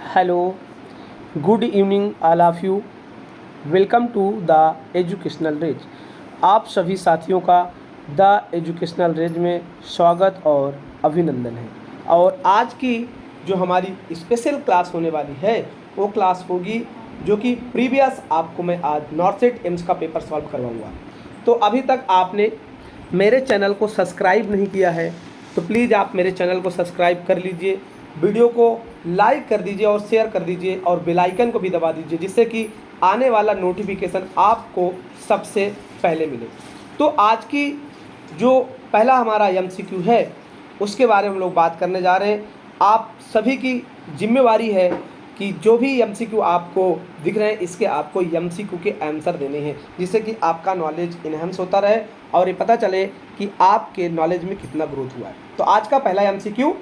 Hello, good evening all of you. Welcome to the educational rays. आप सभी साथियों का द एजुकेशनल रेज में स्वागत और अभिनंदन है। और आज की जो हमारी स्पेशल क्लास होने वाली है वो क्लास होगी जो कि प्रीवियस आपको मैं आज नॉर्थ सेट एम्स का पेपर सॉल्व करवाऊंगा। तो अभी तक आपने मेरे चैनल को सब्सक्राइब नहीं किया है तो प्लीज़ आप मेरे चैनल को सब्सक्राइब कर लीजिए, वीडियो को लाइक कर दीजिए और शेयर कर दीजिए और बेल आइकन को भी दबा दीजिए जिससे कि आने वाला नोटिफिकेशन आपको सबसे पहले मिले। तो आज की जो पहला हमारा एमसीक्यू है उसके बारे में हम लोग बात करने जा रहे हैं। आप सभी की जिम्मेवारी है कि जो भी एमसीक्यू आपको दिख रहे हैं इसके आपको एमसीक्यू के आंसर देने हैं जिससे कि आपका नॉलेज इनहेंस होता रहे और ये पता चले कि आपके नॉलेज में कितना ग्रोथ हुआ है। तो आज का पहला MCQ,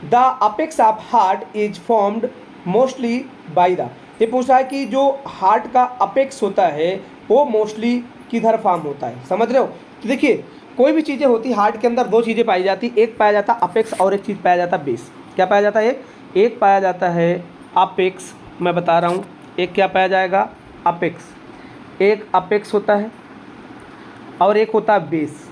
the apex of heart is formed mostly by the. ये पूछ रहा है कि जो हार्ट का अपेक्स होता है वो मोस्टली किधर फॉर्म होता है, समझ रहे हो। तो देखिए कोई भी चीज़ें होती हार्ट के अंदर, दो चीज़ें पाई जाती, एक पाया जाता अपेक्स और एक चीज़ पाया जाता बेस। क्या पाया जाता है? एक पाया जाता है अपेक्स, मैं बता रहा हूँ, एक क्या पाया जाएगा? अपेक्स। एक अपेक्स होता है और एक होता है बेस।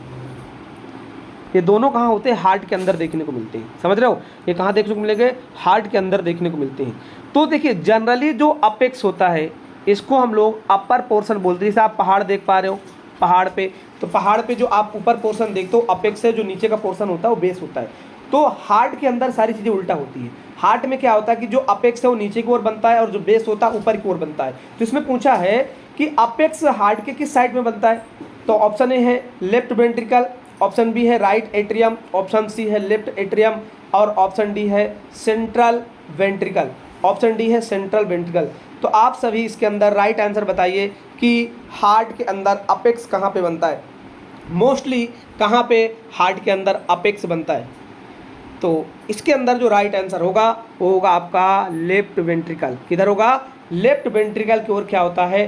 ये दोनों कहाँ होते हैं? हार्ट के अंदर देखने को मिलते हैं, समझ रहे हो। ये कहाँ देखने को मिलेंगे? हार्ट के अंदर देखने को मिलते हैं। तो देखिए जनरली जो अपेक्स होता है इसको हम लोग अपर पोर्शन बोलते हैं। जैसे आप पहाड़ देख पा रहे हो, पहाड़ पे, तो पहाड़ पे जो आप ऊपर पोर्शन देखते हो अपेक्स है, जो नीचे का पोर्शन होता है वो बेस होता है। तो हार्ट के अंदर सारी चीज़ें उल्टा होती है। हार्ट में क्या होता है कि जो अपेक्स है वो नीचे की ओर बनता है और जो बेस होता है ऊपर की ओर बनता है। तो इसमें पूछा है कि अपेक्स हार्ट के किस साइड में बनता है, तो ऑप्शन ए है लेफ्ट वेंट्रिकल, ऑप्शन बी है राइट एट्रियम, ऑप्शन सी है लेफ्ट एट्रियम और ऑप्शन डी है सेंट्रल वेंट्रिकल। ऑप्शन डी है सेंट्रल वेंट्रिकल। तो आप सभी इसके अंदर राइट आंसर बताइए कि हार्ट के अंदर अपेक्स कहाँ पे बनता है, मोस्टली कहाँ पे हार्ट के अंदर अपेक्स बनता है। तो इसके अंदर जो राइट आंसर होगा वो होगा आपका लेफ्ट वेंट्रिकल। किधर होगा? लेफ्ट वेंट्रिकल की ओर क्या होता है?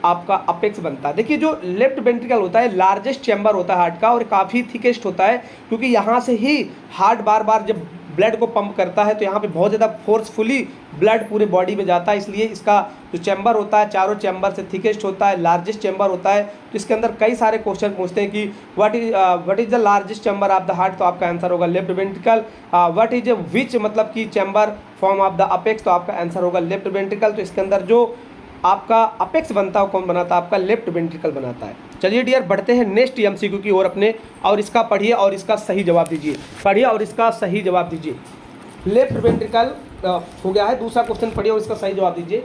आपका अपेक्स बनता है। देखिए जो लेफ्ट वेंट्रिकल होता है लार्जेस्ट चैम्बर होता है हार्ट का और काफ़ी थिकेस्ट होता है क्योंकि यहाँ से ही हार्ट बार बार जब ब्लड को पंप करता है तो यहाँ पे बहुत ज़्यादा फोर्सफुली ब्लड पूरे बॉडी में जाता है, इसलिए इसका जो चैम्बर होता है चारों चैम्बर से थिकेस्ट होता है, लार्जेस्ट चैम्बर होता है। तो इसके अंदर कई सारे क्वेश्चन पूछते हैं कि what is the largest chamber of the heart, तो आपका आंसर होगा left ventricle. What is which मतलब कि chamber form of the apex, तो आपका आंसर होगा लेफ्ट वेंट्रिकल। तो इसके अंदर जो आपका अपेक्स बनता है कौन बनाता है? आपका लेफ्ट वेंट्रिकल बनाता है। चलिए डियर बढ़ते हैं नेक्स्ट एमसीक्यू की ओर अपने, और इसका पढ़िए और इसका सही जवाब दीजिए। पढ़िए और इसका सही जवाब दीजिए। लेफ्ट वेंट्रिकल हो गया है। दूसरा क्वेश्चन पढ़िए और इसका सही जवाब दीजिए।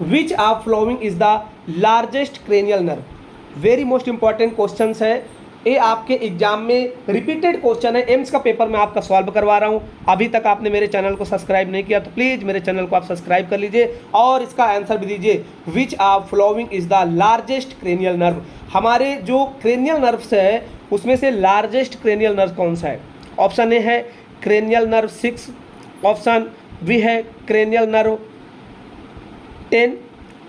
Which of following is the largest cranial nerve. Very most important question है ये, आपके एग्जाम में रिपीटेड क्वेश्चन है। एम्स का पेपर मैं आपका सॉल्व करवा रहा हूँ। अभी तक आपने मेरे चैनल को सब्सक्राइब नहीं किया तो प्लीज़ मेरे चैनल को आप सब्सक्राइब कर लीजिए और इसका आंसर भी दीजिए। Which of following is the largest cranial nerve. हमारे जो क्रेनियल नर्व्स है उसमें से लार्जेस्ट क्रेनियल नर्व कौन सा है? ऑप्शन ए है क्रेनियल नर्व 6, ऑप्शन बी है क्रेनियल नर्व 10,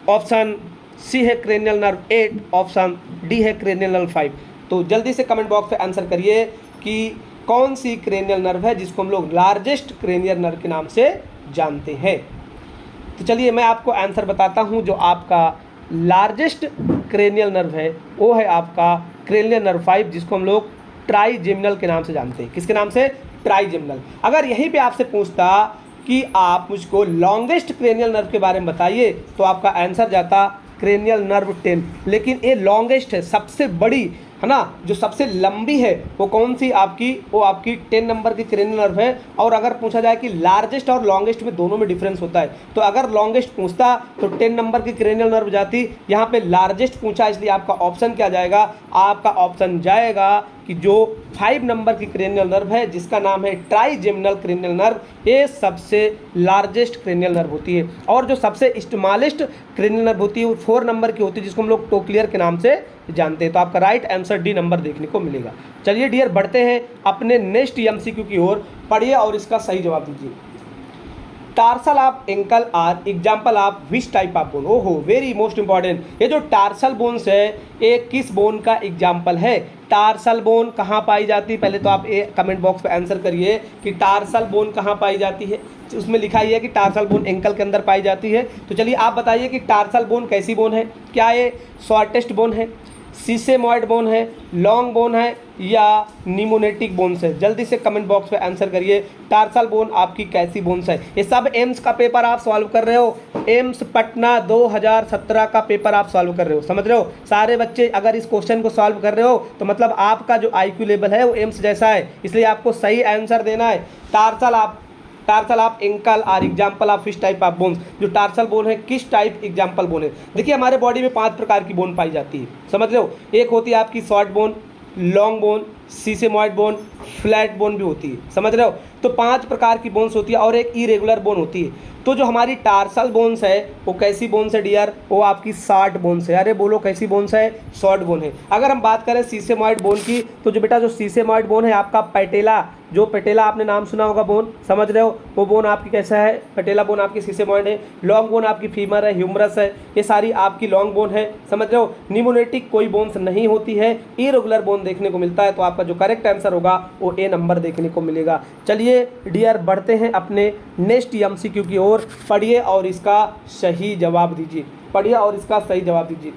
ऑप्शन सी है क्रेनियल नर्व 8, ऑप्शन डी है क्रेनियल नर्व 5। तो जल्दी से कमेंट बॉक्स पे आंसर करिए कि कौन सी क्रेनियल नर्व है जिसको हम लोग लार्जेस्ट क्रेनियल नर्व के नाम से जानते हैं। तो चलिए मैं आपको आंसर बताता हूं। जो आपका लार्जेस्ट क्रेनियल नर्व है वो है आपका क्रेनियल नर्व 5 जिसको हम लोग ट्राइजेमिनल के नाम से जानते हैं। किसके नाम से? ट्राइजेमिनल। अगर यहीं पे आपसे पूछता कि आप मुझको लॉन्गेस्ट क्रेनियल नर्व के बारे में बताइए तो आपका आंसर जाता क्रेनियल नर्व 10। लेकिन ये लॉन्गेस्ट है, सबसे बड़ी है ना, जो सबसे लंबी है वो कौन सी आपकी? वो आपकी 10 नंबर की क्रेनियल नर्व है। और अगर पूछा जाए कि लार्जेस्ट और लॉन्गेस्ट में दोनों में डिफरेंस होता है तो अगर लॉन्गेस्ट पूछता तो 10 नंबर की क्रेनियल नर्व जाती। यहाँ पे लार्जेस्ट पूछा इसलिए आपका ऑप्शन क्या जाएगा? आपका ऑप्शन जाएगा कि जो 5 नंबर की क्रेनियल नर्व है जिसका नाम है ट्राइजेमिनल क्रेनियल नर्व, ये सबसे लार्जेस्ट क्रेनियल नर्व होती है। और जो सबसे स्मॉलेस्ट क्रेनियल नर्व होती है वो 4 नंबर की होती है जिसको हम लोग टोक्लियर के नाम से जानते हैं। तो आपका राइट आंसर डी नंबर देखने को मिलेगा। चलिए डियर बढ़ते हैं अपने नेक्स्ट एमसीक्यू की ओर। पढ़िए और इसका सही जवाब दीजिए। Tarsal of ankle are example of which type of bone. ओहो वेरी मोस्ट इंपॉर्टेंट, ये जो टार्सल बोन्स है ये किस बोन का एग्जाम्पल है? टार्सल बोन कहाँ पाई जाती है? पहले तो आप ये कमेंट बॉक्स पे आंसर करिए कि टार्सल बोन कहाँ पाई जाती है। उसमें लिखा ही है कि टार्सल बोन एंकल के अंदर पाई जाती है। तो चलिए आप बताइए कि टार्सल बोन कैसी बोन है? क्या ये शॉर्टेस्ट बोन है, सीसेमॉइड बोन है, लॉन्ग बोन है या निमोनेटिक बोन्स है? जल्दी से कमेंट बॉक्स पे आंसर करिए टार्सल बोन आपकी कैसी बोन्स है। ये सब एम्स का पेपर आप सॉल्व कर रहे हो, एम्स पटना 2017 का पेपर आप सॉल्व कर रहे हो, समझ रहे हो? सारे बच्चे अगर इस क्वेश्चन को सॉल्व कर रहे हो तो मतलब आपका जो IQ लेवल है वो एम्स जैसा है, इसलिए आपको सही आंसर देना है। Tarsal of ankle are example of which type of bones. जो टार्सल बोन है किस टाइप एग्जाम्पल बोन है? देखिए हमारे बॉडी में 5 प्रकार की बोन पाई जाती है, समझ रहे हो? एक होती है आपकी short bone, long bone, sesamoid bone, flat bone भी होती है, समझ रहे हो? तो 5 प्रकार की बोन्स होती है और एक इरेगुलर बोन होती है। तो जो हमारी टार्सल बोन्स है वो कैसी बोन्स है डियर? वो आपकी शॉर्ट बोन्स है। अरे बोलो कैसी बोन्स है? शॉर्ट बोन है। अगर हम बात करें सीसेमॉइड बोन की तो जो बेटा जो सीसेमॉइड बोन है आपका पैटेला, जो पैटेला आपने नाम सुना होगा बोन, समझ रहे हो? वो बोन आपकी कैसा है? पैटेला बोन आपकी सीसेमॉइड है। लॉन्ग बोन आपकी फीमर है, ह्यूमरस है, ये सारी आपकी लॉन्ग बोन है, समझ रहे हो? निमोनेटिक कोई बोन्स नहीं होती है, इरेगुलर बोन देखने को मिलता है। तो आपका जो करेक्ट आंसर होगा वो A नंबर देखने को मिलेगा। चलिए डियर बढ़ते हैं अपने नेक्स्ट MCQ की ओर। पढ़िए और इसका सही जवाब दीजिए, पढ़िए और इसका सही जवाब दीजिए।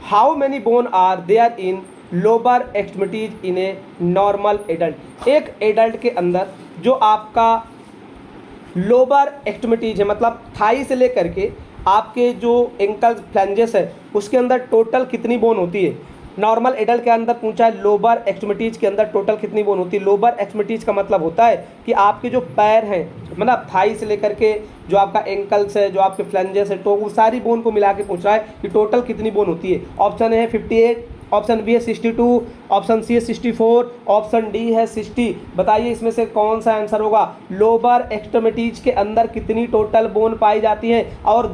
How many bone are there in lower extremities in a normal adult? एक एडल्ट के अंदर जो आपका लोअर एक्सट्रीमिटीज है, मतलब थाई से लेकर के आपके जो एंकल फ्लैंजेस है उसके अंदर टोटल कितनी बोन होती है? नॉर्मल एडल्ट के अंदर पूछा है लोअर एक्सट्रीमिटीज के अंदर टोटल कितनी बोन होती है। लोअर एक्सट्रीमिटीज का मतलब होता है कि आपके जो पैर हैं, मतलब थाई से लेकर के जो आपका एंकल्स है, जो आपके फ्लैंजेस है, तो वो सारी बोन को मिला के पूछ रहा है कि टोटल कितनी बोन होती है। ऑप्शन है 58, ऑप्शन बी है 62, ऑप्शन सी है 64, ऑप्शन डी है 60। बताइए इसमें से कौन सा आंसर होगा? लोअर एक्सट्रीमिटीज के अंदर कितनी टोटल बोन पाई जाती है? और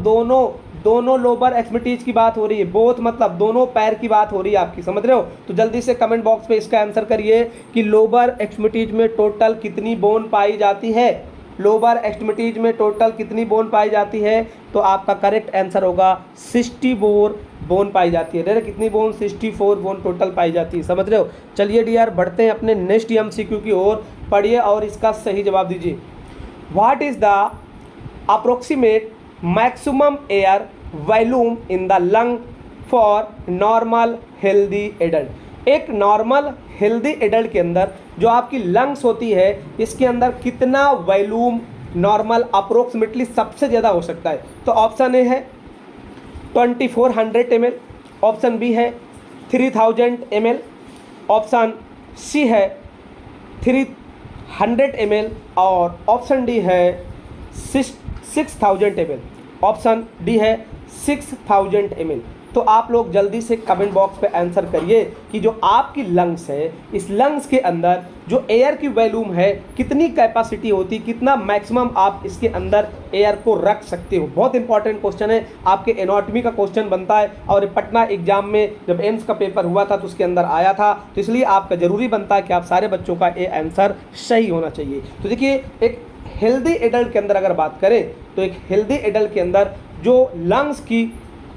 दोनों लोअर एक्सट्रीमिटीज की बात हो रही है, बोथ मतलब दोनों पैर की बात हो रही है आपकी, समझ रहे हो? तो जल्दी से कमेंट बॉक्स पे इसका आंसर करिए कि लोअर एक्सट्रीमिटीज में टोटल कितनी बोन पाई जाती है। लोअर एक्सट्रीमिटीज में टोटल कितनी बोन पाई जाती है? तो आपका करेक्ट आंसर होगा 64 बोन पाई जाती है। कितनी बोन? 64 बोन टोटल पाई जाती है, समझ रहे हो? चलिए डियर बढ़ते हैं अपने नेक्स्ट MCQ की ओर। पढ़िए और इसका सही जवाब दीजिए। What is the approximate maximum air volume in the lung for normal healthy adult? एक नॉर्मल हेल्दी एडल्ट के अंदर जो आपकी लंग्स होती है इसके अंदर कितना वॉल्यूम नॉर्मल अप्रोक्सीमेटली सबसे ज़्यादा हो सकता है? तो ऑप्शन ए है 2400 ml, ऑप्शन बी है 3000 ml, ऑप्शन सी है 300 ml और ऑप्शन डी है 6000 ml। ऑप्शन डी है 6000 ml। तो आप लोग जल्दी से कमेंट बॉक्स पे आंसर करिए कि जो आपकी लंग्स है, इस लंग्स के अंदर जो एयर की वॉल्यूम है कितनी कैपेसिटी होती, कितना मैक्सिमम आप इसके अंदर एयर को रख सकते हो। बहुत इंपॉर्टेंट क्वेश्चन है, आपके एनाटॉमी का क्वेश्चन बनता है और पटना एग्जाम में जब एम्स का पेपर हुआ था तो उसके अंदर आया था, तो इसलिए आपका ज़रूरी बनता है कि आप सारे बच्चों का ये आंसर सही होना चाहिए। तो देखिए एक हेल्दी एडल्ट के अंदर अगर बात करें तो एक हेल्दी एडल्ट के अंदर जो लंग्स की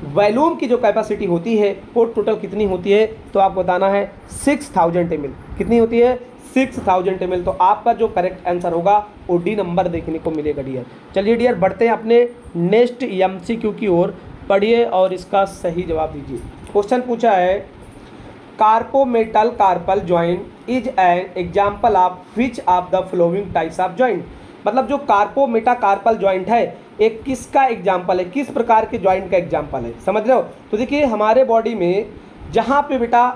वॉल्यूम की जो कैपेसिटी होती है वो टोटल कितनी होती है? तो आपको बताना है 6000 ml। कितनी होती है? 6000 ml। तो आपका जो करेक्ट आंसर होगा वो डी नंबर देखने को मिलेगा डियर। चलिए डियर बढ़ते हैं अपने नेक्स्ट MCQ की ओर। पढ़िए और इसका सही जवाब दीजिए। क्वेश्चन पूछा है carpometacarpal joint is an example of which of the following types of joint? मतलब जो कार्पोमेटा कार्पल जॉइंट है एक किसका एग्जाम्पल है, किस प्रकार के जॉइंट का एग्जाम्पल है, समझ रहे हो? तो देखिए हमारे बॉडी में जहाँ पे बेटा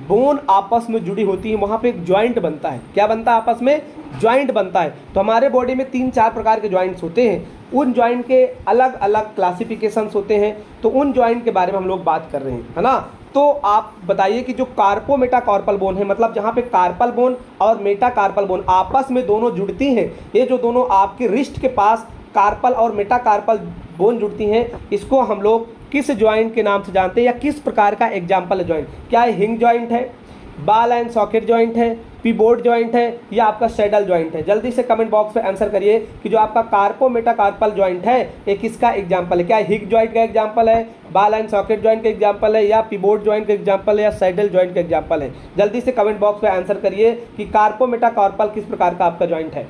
बोन आपस में जुड़ी होती है वहाँ पे एक जॉइंट बनता है। क्या बनता है? आपस में जॉइंट बनता है। तो हमारे बॉडी में 3-4 प्रकार के जॉइंट्स होते हैं, उन जॉइंट के अलग अलग क्लासिफिकेशंस होते हैं, तो उन जॉइंट के बारे में हम लोग बात कर रहे हैं, है ना? तो आप बताइए कि जो कार्पोमेटा कार्पल बोन है, मतलब जहाँ पे कार्पल बोन और मेटा कार्पल बोन आपस में दोनों जुड़ती हैं, ये जो दोनों आपके रिस्ट के पास कार्पल और मेटा कार्पल बोन जुड़ती हैं, इसको हम लोग किस जॉइंट के नाम से जानते हैं या किस प्रकार का एग्जाम्पल है जॉइंट? क्या है? हिंग जॉइंट है बॉल एंड सॉकेट जॉइंट है, पिवोट जॉइंट है, या आपका सैडल जॉइंट है? जल्दी से कमेंट बॉक्स में आंसर करिए कि जो आपका कार्पो मेटाकार्पल जॉइंट है ये किसका एग्जाम्पल है? क्या हिप जॉइंट का एग्जाम्पल है, बॉल एंड सॉकेट जॉइंट का एग्जाम्पल है, या पिवोट जॉइंट का एग्जाम्पल है, या सैडल जॉइंट का एग्जाम्पल है? जल्दी से कमेंट बॉक्स में आंसर करिए कि कार्पो मेटाकार्पल किस प्रकार का आपका जॉइंट है।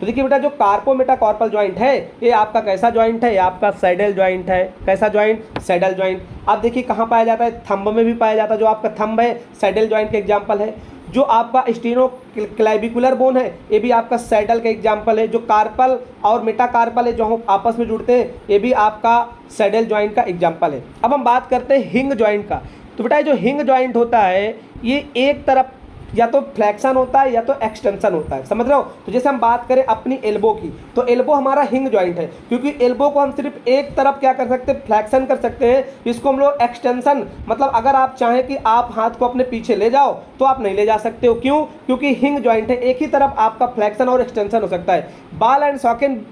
तो देखिए बेटा, जो कार्पो मेटाकार्पल जॉइंट है ये आपका कैसा जॉइंट है? ये आपका सैडल जॉइंट है। कैसा जॉइंट? Saddle joint. अब देखिए कहाँ पाया जाता है? थंब में भी पाया जाता है। जो आपका थंब है सैडल जॉइंट का एग्जाम्पल है। जो आपका स्टेनोक्लेविकुलर बोन है ये भी आपका सैडल का एग्जाम्पल है। जो कार्पल और मेटाकार्पल है जो हम आपस में जुड़ते हैं ये भी आपका सैडल जॉइंट का एग्जाम्पल है। अब हम बात करते हैं हिंग जॉइंट का। तो बेटा जो हिंग जॉइंट होता है ये एक तरफ या तो फ्लेक्शन होता है या तो एक्सटेंशन होता है, समझ रहे हो? तो जैसे हम बात करें अपनी एल्बो की, तो एल्बो हमारा हिंग जॉइंट है, क्योंकि एल्बो को हम सिर्फ एक तरफ क्या कर सकते हैं? फ्लेक्शन कर सकते हैं। इसको हम लोग एक्सटेंशन, मतलब अगर आप चाहें कि आप हाथ को अपने पीछे ले जाओ तो आप नहीं ले जा सकते हो। क्यों? क्योंकि हिंग जॉइंट है, एक ही तरफ आपका फ्लेक्शन और एक्सटेंशन हो सकता है। बॉल एंड सॉकेट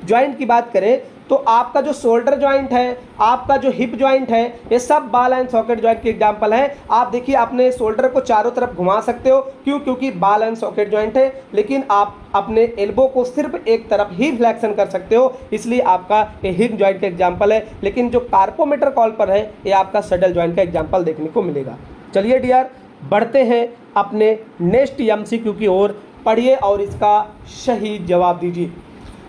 जॉइंट की बात करें तो आपका जो शोल्डर जॉइंट है, आपका जो हिप जॉइंट है, ये सब बॉल एंड सॉकेट जॉइंट के एग्जांपल है। आप देखिए अपने शोल्डर को चारों तरफ घुमा सकते हो। क्यों? क्योंकि बॉल एंड सॉकेट जॉइंट है। लेकिन आप अपने एल्बो को सिर्फ एक तरफ ही फ्लेक्शन कर सकते हो, इसलिए आपका ये हिप जॉइंट का एग्जाम्पल है। लेकिन जो कार्पोमेटर कॉर्पल है ये आपका सैडल जॉइंट का एग्जाम्पल देखने को मिलेगा। चलिए डियर, बढ़ते हैं अपने नेक्स्ट एमसीक्यू की ओर। पढ़िए और इसका सही जवाब दीजिए।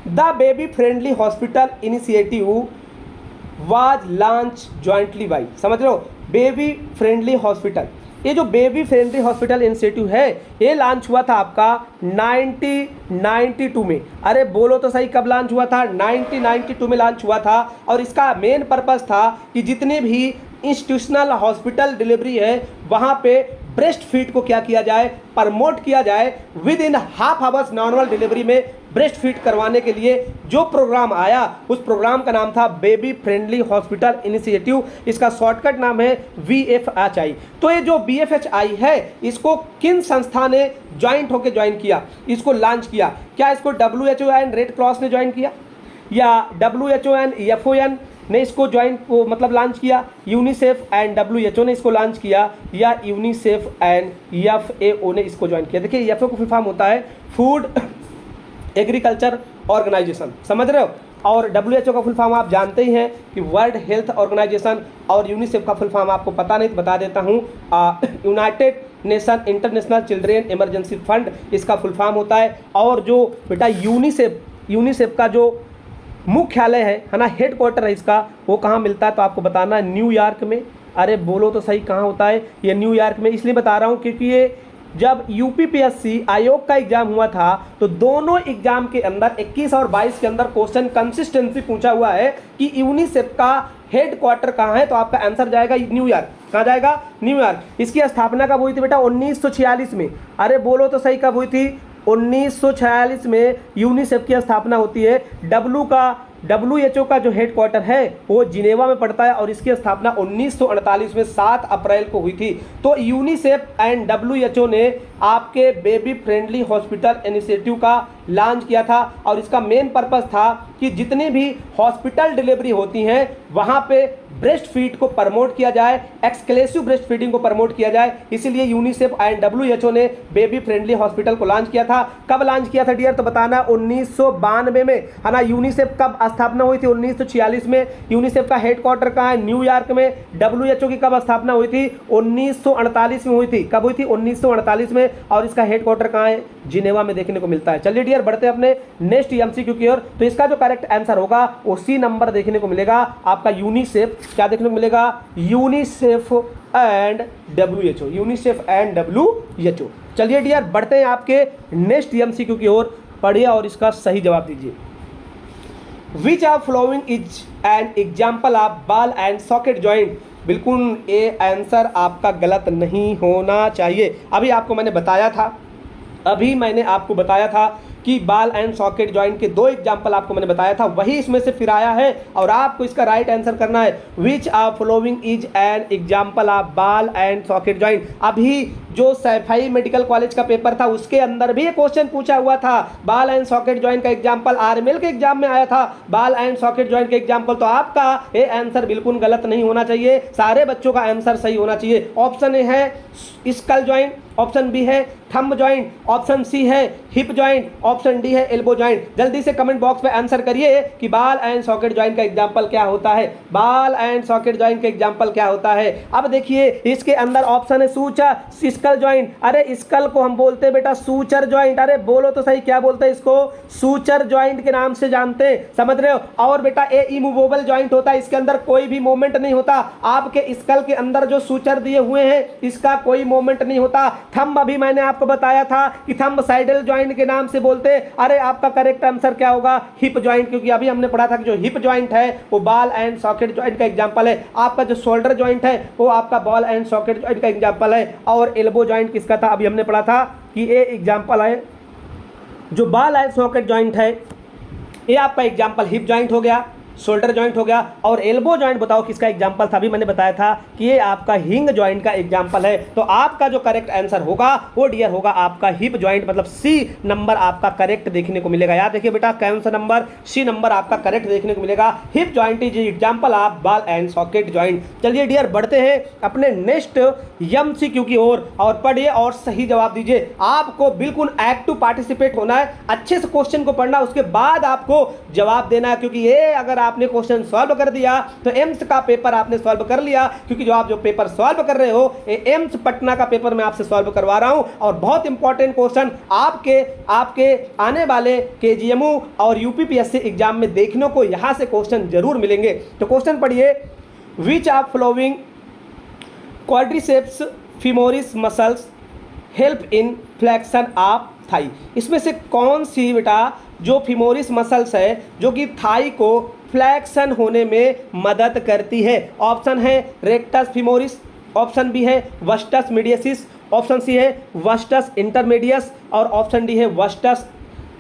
The baby friendly hospital initiative was launch jointly by, समझ रहे हो? बेबी फ्रेंडली हॉस्पिटल, ये जो बेबी फ्रेंडली हॉस्पिटल इंस्टीट्यूट है ये लॉन्च हुआ था आपका 1992 में। अरे बोलो तो सही, कब लॉन्च हुआ था? 1992 में लॉन्च हुआ था। और इसका मेन पर्पस था कि जितने भी इंस्टीट्यूशनल हॉस्पिटल डिलीवरी है वहाँ पे ब्रेस्ट फीड को क्या किया जाए? प्रमोट किया जाए। With in half hours normal delivery में ब्रेस्ट फीड करवाने के लिए जो प्रोग्राम आया उस प्रोग्राम का नाम था बेबी फ्रेंडली हॉस्पिटल इनिशिएटिव। इसका शॉर्टकट नाम है VFHI। तो ये जो VFHI है इसको किन संस्था ने ज्वाइंट होकर ज्वाइन किया, इसको लॉन्च किया? क्या इसको WHO एंड रेड क्रॉस ने ज्वाइन किया, या WHO एंड FON ने इसको ज्वाइन को मतलब लॉन्च किया, यूनिसेफ एंड WHO ने इसको लॉन्च किया, या यूनिसेफ एंड FAO ने इसको ज्वाइन किया? देखिए FAO का फुल फॉर्म होता है फूड एग्रीकल्चर ऑर्गेनाइजेशन, समझ रहे हो? और WHO का फुल फॉर्म आप जानते ही हैं कि वर्ल्ड हेल्थ ऑर्गेनाइजेशन। और यूनिसेफ का फुल फॉर्म आपको पता नहीं तो बता देता हूँ, United nation international children emergency fund इसका फुल फॉर्म होता है। और जो बेटा यूनिसेफ का जो मुख्यालय है ना, हेड क्वार्टर है इसका, वो कहाँ मिलता है? तो आपको बताना है न्यूयॉर्क में। अरे बोलो तो सही, कहाँ होता है ये? न्यूयॉर्क में। इसलिए बता रहा हूँ क्योंकि ये जब UPPSC आयोग का एग्जाम हुआ था तो दोनों एग्जाम के अंदर 21 और 22 के अंदर क्वेश्चन कंसिस्टेंसी पूछा हुआ है कि यूनिसेफ का हेड क्वार्टर कहाँ है? तो आपका आंसर जाएगा न्यूयॉर्क। कहाँ जाएगा? न्यूयॉर्क। इसकी स्थापना कब हुई थी बेटा? 1946 में। अरे बोलो तो सही, कब हुई थी? 1946 में यूनिसेफ की स्थापना होती है। WHO का जो हेड क्वार्टर है वो जिनेवा में पड़ता है और इसकी स्थापना 1948 में 7 अप्रैल को हुई थी। तो यूनिसेफ एंड WHO ने आपके बेबी फ्रेंडली हॉस्पिटल इनिशिएटिव का लॉन्च किया था। और इसका मेन पर्पस था कि जितनी भी हॉस्पिटल डिलीवरी होती हैं वहाँ पे ब्रेस्ट फीड को प्रमोट किया जाए, एक्सक्लूसिव ब्रेस्ट फीडिंग को प्रमोट किया जाए। इसीलिए यूनिसेफ एंड WHO ने बेबी फ्रेंडली हॉस्पिटल को लॉन्च किया था। कब लॉन्च किया था डियर? तो बताना 1992 में, है ना। यूनिसेफ कब स्थापना हुई थी? 1946 में। यूनिसेफ का हेड क्वार्टर कहाँ है? न्यूयॉर्क में। WHO की कब स्थापना हुई थी? 1948 में हुई थी। कब हुई थी? 1948 में। और इसका हेड क्वार्टर कहाँ है? जिनेवा में देखने को मिलता है। चलिए डियर, बढ़ते हैं अपने नेक्स्ट MCQ की ओर। तो इसका जो करेक्ट आंसर होगा वो C नंबर देखने को मिलेगा आपका। यूनिसेफ क्या देखने को मिलेगा? UNICEF and WHO, UNICEF and WHO। चलिए डियर, बढ़ते हैं आपके नेक्स्ट MCQ की ओर। पढ़िए और इसका सही जवाब दीजिए। Which of following is an example of ball and socket joint? बिल्कुल ये आंसर आपका गलत नहीं होना चाहिए। अभी मैंने आपको बताया था कि बाल एंड सॉकेट जॉइंट के 2 एग्जाम्पल आपको मैंने बताया था, वही इसमें से फिर आया है और आपको इसका राइट आंसर करना है which are following is an example of ball and socket joint. अभी जो सैफई मेडिकल कॉलेज का पेपर था उसके अंदर भी ये क्वेश्चन पूछा हुआ था, बाल एंड सॉकेट जॉइंट का एग्जाम्पल आरएमएल के एग्जाम में आया था, बाल एंड सॉकेट जॉइंट के एग्जाम्पल। तो आपका ये आंसर बिल्कुल गलत नहीं होना चाहिए, सारे बच्चों का आंसर सही होना चाहिए। ऑप्शन ए है स्कल जॉइंट, ऑप्शन बी है थंब जॉइंट, ऑप्शन सी है हिप जॉइंट, ऑप्शन डी है एल्बो जॉइंट। जल्दी से कमेंट बॉक्स में आंसर करिए कि बाल एंड सॉकेट जॉइंट का एग्जांपल क्या होता है, बाल एंड सॉकेट जॉइंट का एग्जांपल क्या होता है। अब देखिए इसके अंदर ऑप्शन है सूचर स्कल जॉइंट। अरे स्कल को हम बोलते हैं बेटा सूचर जॉइंट, अरे बोलो तो सही क्या बोलते हैं इसको, सूचर जॉइंट के नाम से जानते हैं, समझ रहे हो। और बेटा ए इमूवेबल जॉइंट होता है, इसके अंदर कोई भी मूवमेंट नहीं होता, आपके स्कल के अंदर जो सूचर दिए हुए हैं इसका कोई मूवमेंट नहीं होता। थंब अभी मैंने आपको बताया था कि थंब साइडल जॉइंट के नाम से बोलते। अरे आपका करेक्ट आंसर क्या होगा, हिप जॉइंट, क्योंकि अभी हमने पढ़ा था कि जो हिप जॉइंट है वो बाल एंड सॉकेट जॉइंट का एग्जांपल है। आपका जो शोल्डर जॉइंट है वो आपका बॉल एंड सॉकेट जॉइंट का एग्जांपल है। और एल्बो जॉइंट किसका था, अभी हमने पढ़ा था कि ये एग्जांपल है, जो बाल एंड सॉकेट जॉइंट है ये आपका एग्जांपल हिप जॉइंट हो गया, शोल्डर जॉइंट हो गया। और एल्बो जॉइंट बताओ किसका एग्जांपल था, अभी मैंने बताया था कि ये आपका हिंग जॉइंट का एग्जांपल है। तो आपका जो करेक्ट आंसर होगा वो डियर होगा आपका हिप जॉइंट, मतलब सी नंबर आपका करेक्ट देखने को मिलेगा। याद देखिए बेटा कौन सा नंबर, सी नंबर आपका करेक्ट देखने को मिलेगा। Hip joint is example of ball and socket joint. चलिए डियर बढ़ते हैं अपने नेक्स्ट एमसीक्यू की ओर और पढ़िए और सही जवाब दीजिए। आपको बिल्कुल एक्टिव पार्टिसिपेट होना है, अच्छे से क्वेश्चन को पढ़ना, उसके बाद आपको जवाब देना है, क्योंकि ये अगर आपने क्वेश्चन सॉल्व कर दिया तो एम्स का पेपर आपने सॉल्व कर लिया, क्योंकि जो आप जो पेपर सॉल्व कर रहे हो ये एम्स पटना का पेपर मैं आपसे सॉल्व करवा रहा हूं। और बहुत इंपॉर्टेंट क्वेश्चन आपके आने वाले केजीएमयू और यूपीपीएससी एग्जाम में देखने को यहां से क्वेश्चन जरूर मिलेंगे। तो क्वेश्चन पढ़िए, which of following quadriceps femoris muscles help in flexion of thigh. इसमें से कौन सी बेटा जो फीमोरिस मसल्स है जो कि थाई को फ्लेक्शन होने में मदद करती है। ऑप्शन है रेक्टस फीमोरिस, ऑप्शन बी है वस्टस मीडियसिस, ऑप्शन सी है वस्टस इंटरमीडियस और ऑप्शन डी है वस्टस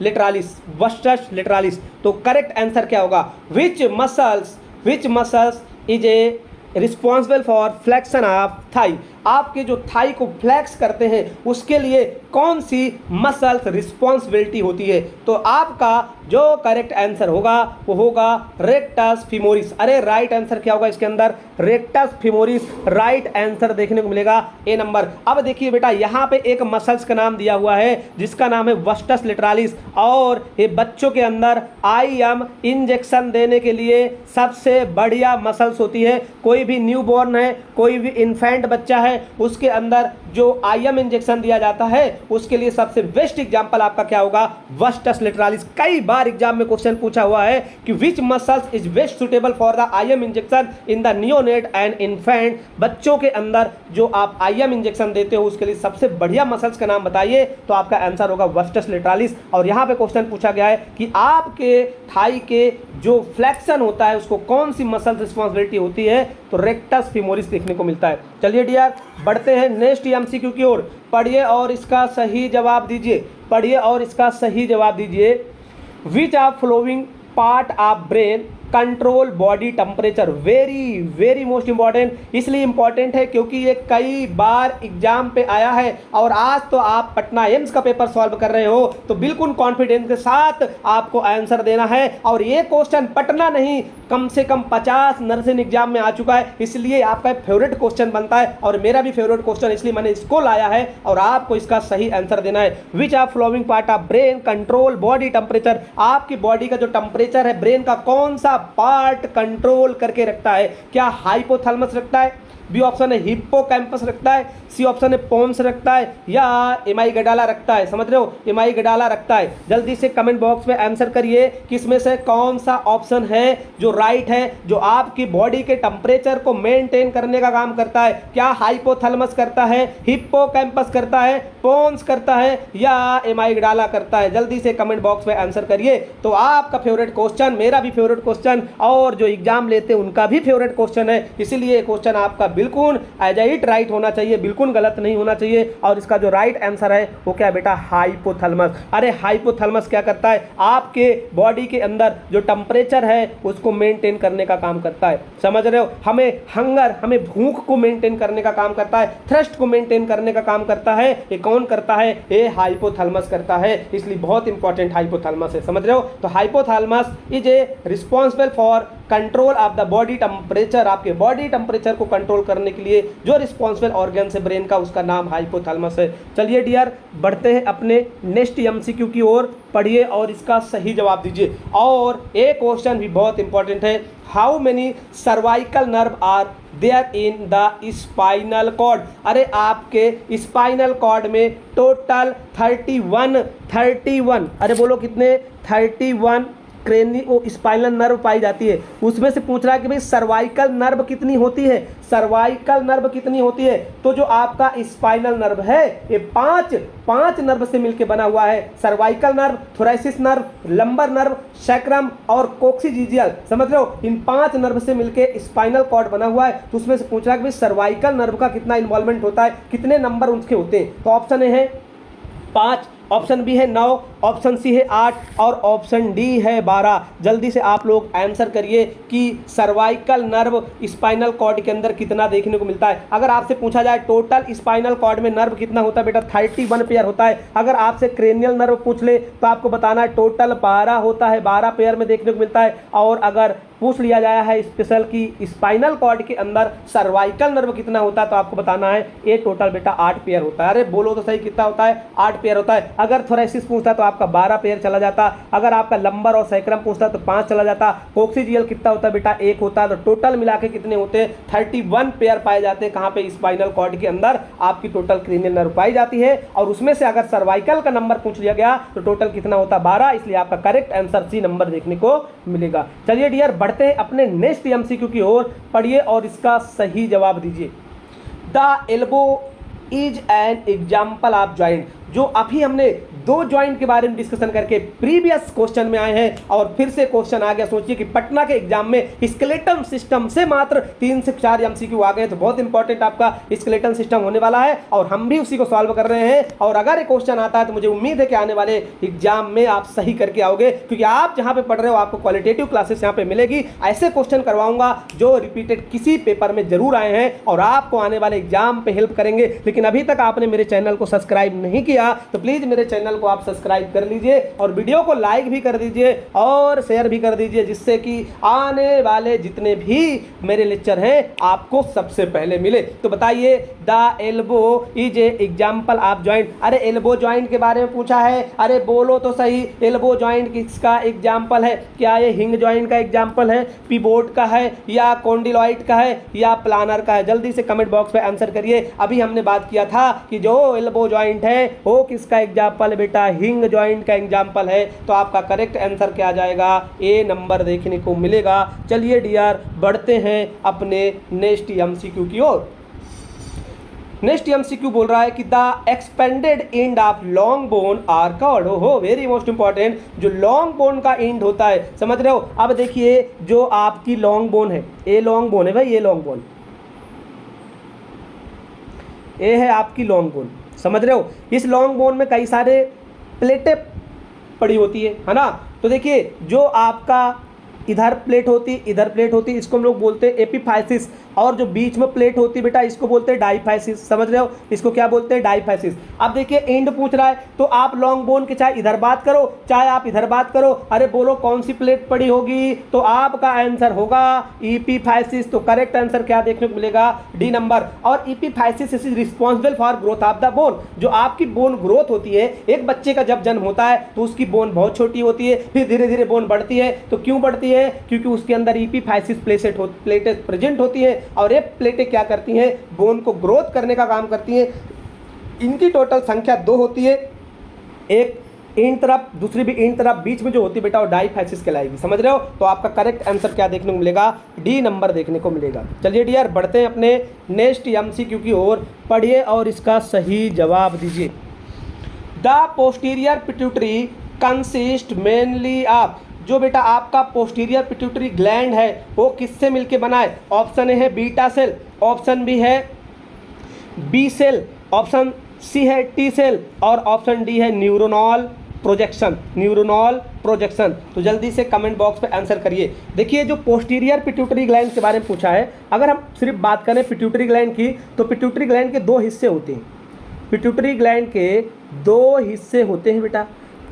लेटरालिस, वस्टस लेटरालिस। तो करेक्ट आंसर क्या होगा, which muscles is a responsible for flexion of thigh. आपके जो थाई को फ्लेक्स करते हैं उसके लिए कौन सी मसल्स रिस्पॉन्सिबिलिटी होती है। तो आपका जो करेक्ट आंसर होगा वो होगा रेक्टस फीमोरिस। अरे राइट आंसर क्या होगा इसके अंदर, रेक्टस फीमोरिस राइट आंसर देखने को मिलेगा ए नंबर। अब देखिए बेटा यहाँ पे एक मसल्स का नाम दिया हुआ है जिसका नाम है वस्टस लेटरालिस, और ये बच्चों के अंदर आईएम इंजेक्शन देने के लिए सबसे बढ़िया मसल्स होती है। कोई भी न्यूबॉर्न है, कोई भी इन्फेंट बच्चा है, उसके अंदर जो आईएम इंजेक्शन दिया जाता है उसके लिए सबसे बेस्ट एग्जांपल आपका क्या होगा, वस्टस लेटरालिस। कई बार एग्जाम में क्वेश्चन पूछा हुआ है कि which muscles is best suitable for the IM injection in the neonate and infant. बच्चों के अंदर जो आप आईएम इंजेक्शन देते हो उसके लिए सबसे बढ़िया मसल्स का नाम बताइए। तो आपका आंसर होगा वस्टस लेटरालिस। और यहाँ पे क्वेश्चन पूछा गया है कि आपके थाई के जो फ्लेक्शन होता है उसको कौन सी मसल रिस्पॉन्सिबिलिटी होती है, तो रेक्टस फीमोरिस देखने को मिलता है। चलिए डियर बढ़ते हैं नेक्स्ट एमसीक्यू की ओर, पढ़िए और इसका सही जवाब दीजिए, पढ़िए और इसका सही जवाब दीजिए। Which are following part of brain control body temperature. Very very most important, इसलिए इंपॉर्टेंट है क्योंकि ये कई बार एग्जाम पे आया है और आज तो आप पटना एम्स का पेपर सॉल्व कर रहे हो तो बिल्कुल कॉन्फिडेंस के साथ आपको आंसर देना है। और ये क्वेश्चन पटना नहीं कम से कम 50 नर्सिंग एग्जाम में आ चुका है, इसलिए आपका फेवरेट क्वेश्चन बनता है और मेरा भी फेवरेट क्वेश्चन, इसलिए मैंने इसको लाया है और आपको इसका सही आंसर देना है। Which are following part of brain control body temperature. आपकी बॉडी का जो टेम्परेचर है ब्रेन का कौन सा पार्ट कंट्रोल करके रखता है, क्या हाइपोथैलेमस रखता है, बी ऑप्शन है हिप्पोकैम्पस रखता है, सी ऑप्शन है पोन्स रखता है, या एमाइगडाला रखता है। समझ रहे हो, एमाइगडाला रखता है। जल्दी से कमेंट बॉक्स में आंसर करिए कि इसमें से कौन सा ऑप्शन है जो राइट है, जो आपकी बॉडी के टेम्परेचर को मेंटेन करने का काम करता है। क्या हाइपोथैलेमस करता है, हिप्पोकैम्पस करता है, पोन्स करता है या एमाइगडाला करता है। जल्दी से कमेंट बॉक्स में आंसर करिए। तो आपका फेवरेट क्वेश्चन, मेरा भी फेवरेट क्वेश्चन और जो एग्जाम लेते हैं उनका भी फेवरेट क्वेश्चन है, इसीलिए क्वेश्चन आपका बिल्कुल एज इट राइट होना चाहिए, बिल्कुल गलत नहीं होना चाहिए। और इसका जो राइट आंसर है वो क्या है बेटा, हाइपोथैलेमस। अरे हाइपोथैलेमस क्या करता है, आपके बॉडी के अंदर जो टेम्परेचर है उसको मेंटेन करने का काम करता है, समझ रहे हो। हमें हंगर, हमें भूख को मेंटेन करने का काम करता है, थ्रस्ट को मेंटेन करने का काम करता है। ये कौन करता है, ये हाइपोथैलेमस करता है, इसलिए बहुत इंपॉर्टेंट हाइपोथैलेमस है, समझ रहे हो। तो hypothalamus is a responsible for control of the body temperature. आपके बॉडी टेम्परेचर को कंट्रोल करने के लिए जो रिस्पॉन्सिबल ऑर्गन है ब्रेन का, उसका नाम हाइपोथैलेमस है। चलिए डियर, बढ़ते हैं अपने नेक्स्ट एमसीक्यू की ओर, पढ़िए और इसका सही जवाब दीजिए। और एक क्वेश्चन भी बहुत इंपॉर्टेंट है, how many cervical nerve are there in the spinal cord. अरे आपके स्पाइनल कॉर्ड में टोटल 31, अरे बोलो कितने, 31 स्पाइनल नर्व पाई जाती है। उसमें से पूछ रहा है कि भाई सर्वाइकल नर्व कितनी होती है, सर्वाइकल नर्व कितनी होती है। तो जो आपका स्पाइनल नर्व है ये पांच नर्व से मिलकर बना हुआ है, cervical nerve, thoracic nerve, lumbar nerve, sacrum और कोक्सीजियल, समझ रहे हो। इन 5 नर्व से मिलकर स्पाइनल कॉर्ड बना हुआ है। तो उसमें से पूछ रहा है कि भाई सर्वाइकल नर्व का कितना इन्वॉल्वमेंट होता है, कितने नंबर उसके होते हैं। तो ऑप्शन ए है 5, ऑप्शन बी है 9, ऑप्शन सी है 8 और ऑप्शन डी है 12। जल्दी से आप लोग आंसर करिए कि सर्वाइकल नर्व स्पाइनल कॉर्ड के अंदर कितना देखने को मिलता है। अगर आपसे पूछा जाए टोटल स्पाइनल कॉर्ड में नर्व कितना होता है बेटा, 31 पेयर होता है। अगर आपसे क्रेनियल नर्व पूछ ले तो आपको बताना है टोटल 12 होता है, 12 पेयर में देखने को मिलता है। और अगर पूछ लिया जाया है स्पेशल की स्पाइनल कॉर्ड के अंदर सर्वाइकल नर्व कितना होता है तो आपको बताना है ये टोटल बेटा 8 पेयर होता है। अरे बोलो तो सही, कितना होता है, 8 पेयर होता है। अगर थोरैसिस पूछता है तो आपका 12 पेयर चला जाता। अगर आपका लंबर और सैक्रम पूछता है तो 5 चला जाता। कोक्सीजियल कितना होता है बेटा, 1 होता है। तो टोटल मिला के कितने होते हैं, 31 पेयर पाए जाते हैं। कहाँ पे, स्पाइनल कॉर्ड के अंदर आपकी टोटल क्रेनियल नर्व पाई जाती है। और उसमें से अगर सर्वाइकल का नंबर पूछ लिया गया तो टोटल कितना होता है, 12। इसलिए आपका करेक्ट आंसर सी नंबर देखने को मिलेगा। चलिए डियर, बढ़ते हैं अपने नेक्स्ट एमसीक्यू की ओर, पढ़िए और इसका सही जवाब दीजिए। The elbow is an example of joint. जो अभी हमने 2 जॉइंट के बारे में डिस्कशन करके प्रीवियस क्वेश्चन में आए हैं और फिर से क्वेश्चन आ गया। सोचिए कि पटना के एग्जाम में स्केलेटन सिस्टम से मात्र 3 से 4 एमसीक्यू आ गए, तो बहुत इंपॉर्टेंट आपका स्केलेटन सिस्टम होने वाला है और हम भी उसी को सॉल्व कर रहे हैं। और अगर ये क्वेश्चन आता है तो मुझे उम्मीद है कि आने वाले एग्जाम में आप सही करके आओगे, क्योंकि आप जहां पे पढ़ रहे हो आपको क्वालिटेटिव क्लासेस यहाँ पे मिलेगी। ऐसे क्वेश्चन करवाऊंगा जो रिपीटेड किसी पेपर में जरूर आए हैं और आपको आने वाले एग्जाम पे हेल्प करेंगे। लेकिन अभी तक आपने मेरे चैनल को सब्सक्राइब नहीं किया तो प्लीज मेरे चैनल को आप सब्सक्राइब कर लीजिए और वीडियो को लाइक भी कर दीजिए और शेयर भी कर दीजिए, जिससे कि आने वाले जितने भी मेरे लेक्चर हैं आपको सबसे पहले मिले। तो बताइए, the elbow is a example of joint. अरे एल्बो जॉइंट के बारे में पूछा है, अरे बोलो तो सही, एल्बो जॉइंट किसका एग्जाम्पल है? क्या ये हिंग जॉइंट का एग्जाम्पल है, पिवोट का है, या कॉन्डिलॉइड का है, या प्लानर का है? जल्दी से कमेंट बॉक्स पे आंसर करिए। अभी हमने बात किया था कि जो एल्बो जॉइंट है वो किसका एग्जाम्पल है बेटा, हिंग जॉइंट का एग्जाम्पल है। तो आपका करेक्ट आंसर क्या आ जाएगा, ए नंबर देखने को मिलेगा। चलिए डियर, बढ़ते हैं अपने नेक्स्ट एमसीक्यू की ओर। नेक्स्ट एमसीक्यू बोल रहा है कि the expanded end of long bone are called. हो वेरी मोस्ट इंपॉर्टेंट, जो लॉन्ग बोन का एंड होता है, समझ रहे हो। अब देखिए जो आपकी लॉन्ग बोन है, ये लॉन्ग बोन है भाई, ये लॉन्ग बोन, ये है आपकी लॉन्ग बोन, समझ रहे हो। इस लॉन्ग बोन में कई सारे प्लेटें पड़ी होती है ना। तो देखिए जो आपका इधर प्लेट होती, इधर प्लेट होती, इसको हम लोग बोलते हैं एपिफाइसिस। और जो बीच में प्लेट होती है बेटा, इसको बोलते हैं डाइफाइसिस, समझ रहे हो। इसको क्या बोलते हैं, डाइफाइसिस। अब देखिए एंड पूछ रहा है तो आप लॉन्ग बोन के चाहे इधर बात करो चाहे आप इधर बात करो, अरे बोलो कौन सी प्लेट पड़ी होगी, तो आपका आंसर होगा एपिफाइसिस। तो करेक्ट आंसर क्या देखने को मिलेगा, डी नंबर। और epiphysis is responsible for growth of the bone. जो आपकी बोन ग्रोथ होती है, एक बच्चे का जब जन्म होता है तो उसकी बोन बहुत छोटी होती है, फिर धीरे धीरे बोन बढ़ती है। तो क्यों बढ़ती है, क्योंकि उसके अंदर एपिफाइसिस प्लेटें प्रेजेंट होती है और ये प्लेटें क्या करती हैं, बोन को ग्रोथ करने का काम करती हैं। इनकी टोटल संख्या 2 होती है, एक इन तरफ दूसरी भी इन तरफ, बीच में जो होती है बेटा वो डाइफाइसिस कहलाएगी, समझ रहे हो। तो आपका करेक्ट आंसर क्या देखने को मिलेगा, डी नंबर देखने को मिलेगा। चलिए डियर, बढ़ते हैं अपने नेक्स्ट एमसीक्यू की ओर, पढ़िए और इसका सही जवाब दीजिए। The posterior pituitary consist mainly of. जो बेटा आपका पोस्टीरियर पिट्यूटरी ग्लैंड है वो किससे मिलके बना है? ऑप्शन ए है बीटा सेल, ऑप्शन बी है बी सेल, ऑप्शन सी है टी सेल और ऑप्शन डी है न्यूरोनल प्रोजेक्शन, न्यूरोनल प्रोजेक्शन। तो जल्दी से कमेंट बॉक्स पे आंसर करिए। देखिए जो पोस्टीरियर पिट्यूटरी ग्लैंड के बारे में पूछा है, अगर हम सिर्फ बात करें पिट्यूटरी ग्लैंड की तो पिट्यूटरी ग्लैंड के दो हिस्से होते हैं। पिट्यूटरी ग्लैंड के दो हिस्से होते हैं बेटा।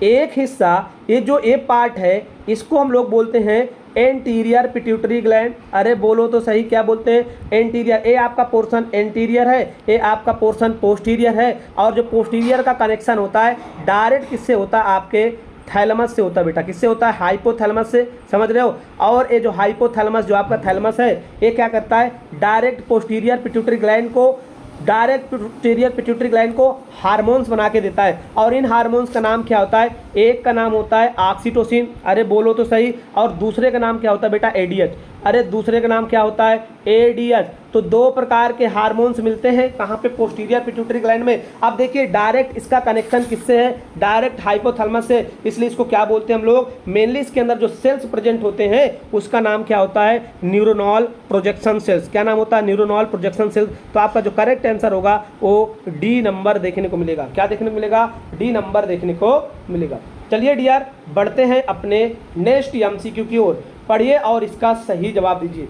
एक हिस्सा ये जो ए पार्ट है इसको हम लोग बोलते हैं एंटीरियर पिट्यूटरी ग्लैंड। अरे बोलो तो सही, क्या बोलते हैं? एंटीरियर। ए आपका पोर्शन एंटीरियर है, ए आपका पोर्शन पोस्टीरियर है। और जो पोस्टीरियर का कनेक्शन होता है डायरेक्ट किससे होता है? आपके थैलमस से होता है बेटा। किससे होता है? हाइपोथैलेमस से, समझ रहे हो। और ये जो हाइपोथैलेमस जो आपका थैलमस है ये क्या करता है? डायरेक्ट पोस्टीरियर पिट्यूटरी ग्लैंड को, डायरेक्ट पोस्टीरियर पिट्यूटरी ग्लैंड को हार्मोन्स बना के देता है। और इन हार्मोन्स का नाम क्या होता है? एक का नाम होता है ऑक्सीटोसिन, अरे बोलो तो सही। और दूसरे का नाम क्या होता है बेटा? एडीएच। अरे दूसरे का नाम क्या होता है? एडीएच। तो दो प्रकार के हार्मोन्स मिलते हैं कहाँ पे? पोस्टीरियर पिट्यूटरी ग्लैंड में। अब देखिए डायरेक्ट इसका कनेक्शन किससे है? डायरेक्ट हाइपोथैलेमस से। इसलिए इसको क्या बोलते हैं हम लोग? मेनली इसके अंदर जो सेल्स प्रेजेंट होते हैं उसका नाम क्या होता है? Neuronal projection cells. क्या नाम होता है? Neuronal projection cells. तो आपका जो करेक्ट आंसर होगा वो डी नंबर देखने को मिलेगा। क्या देखने को मिलेगा? डी नंबर देखने को मिलेगा। चलिए डियर बढ़ते हैं अपने नेक्स्ट एमसीक्यू की ओर। पढ़िए और इसका सही जवाब दीजिए।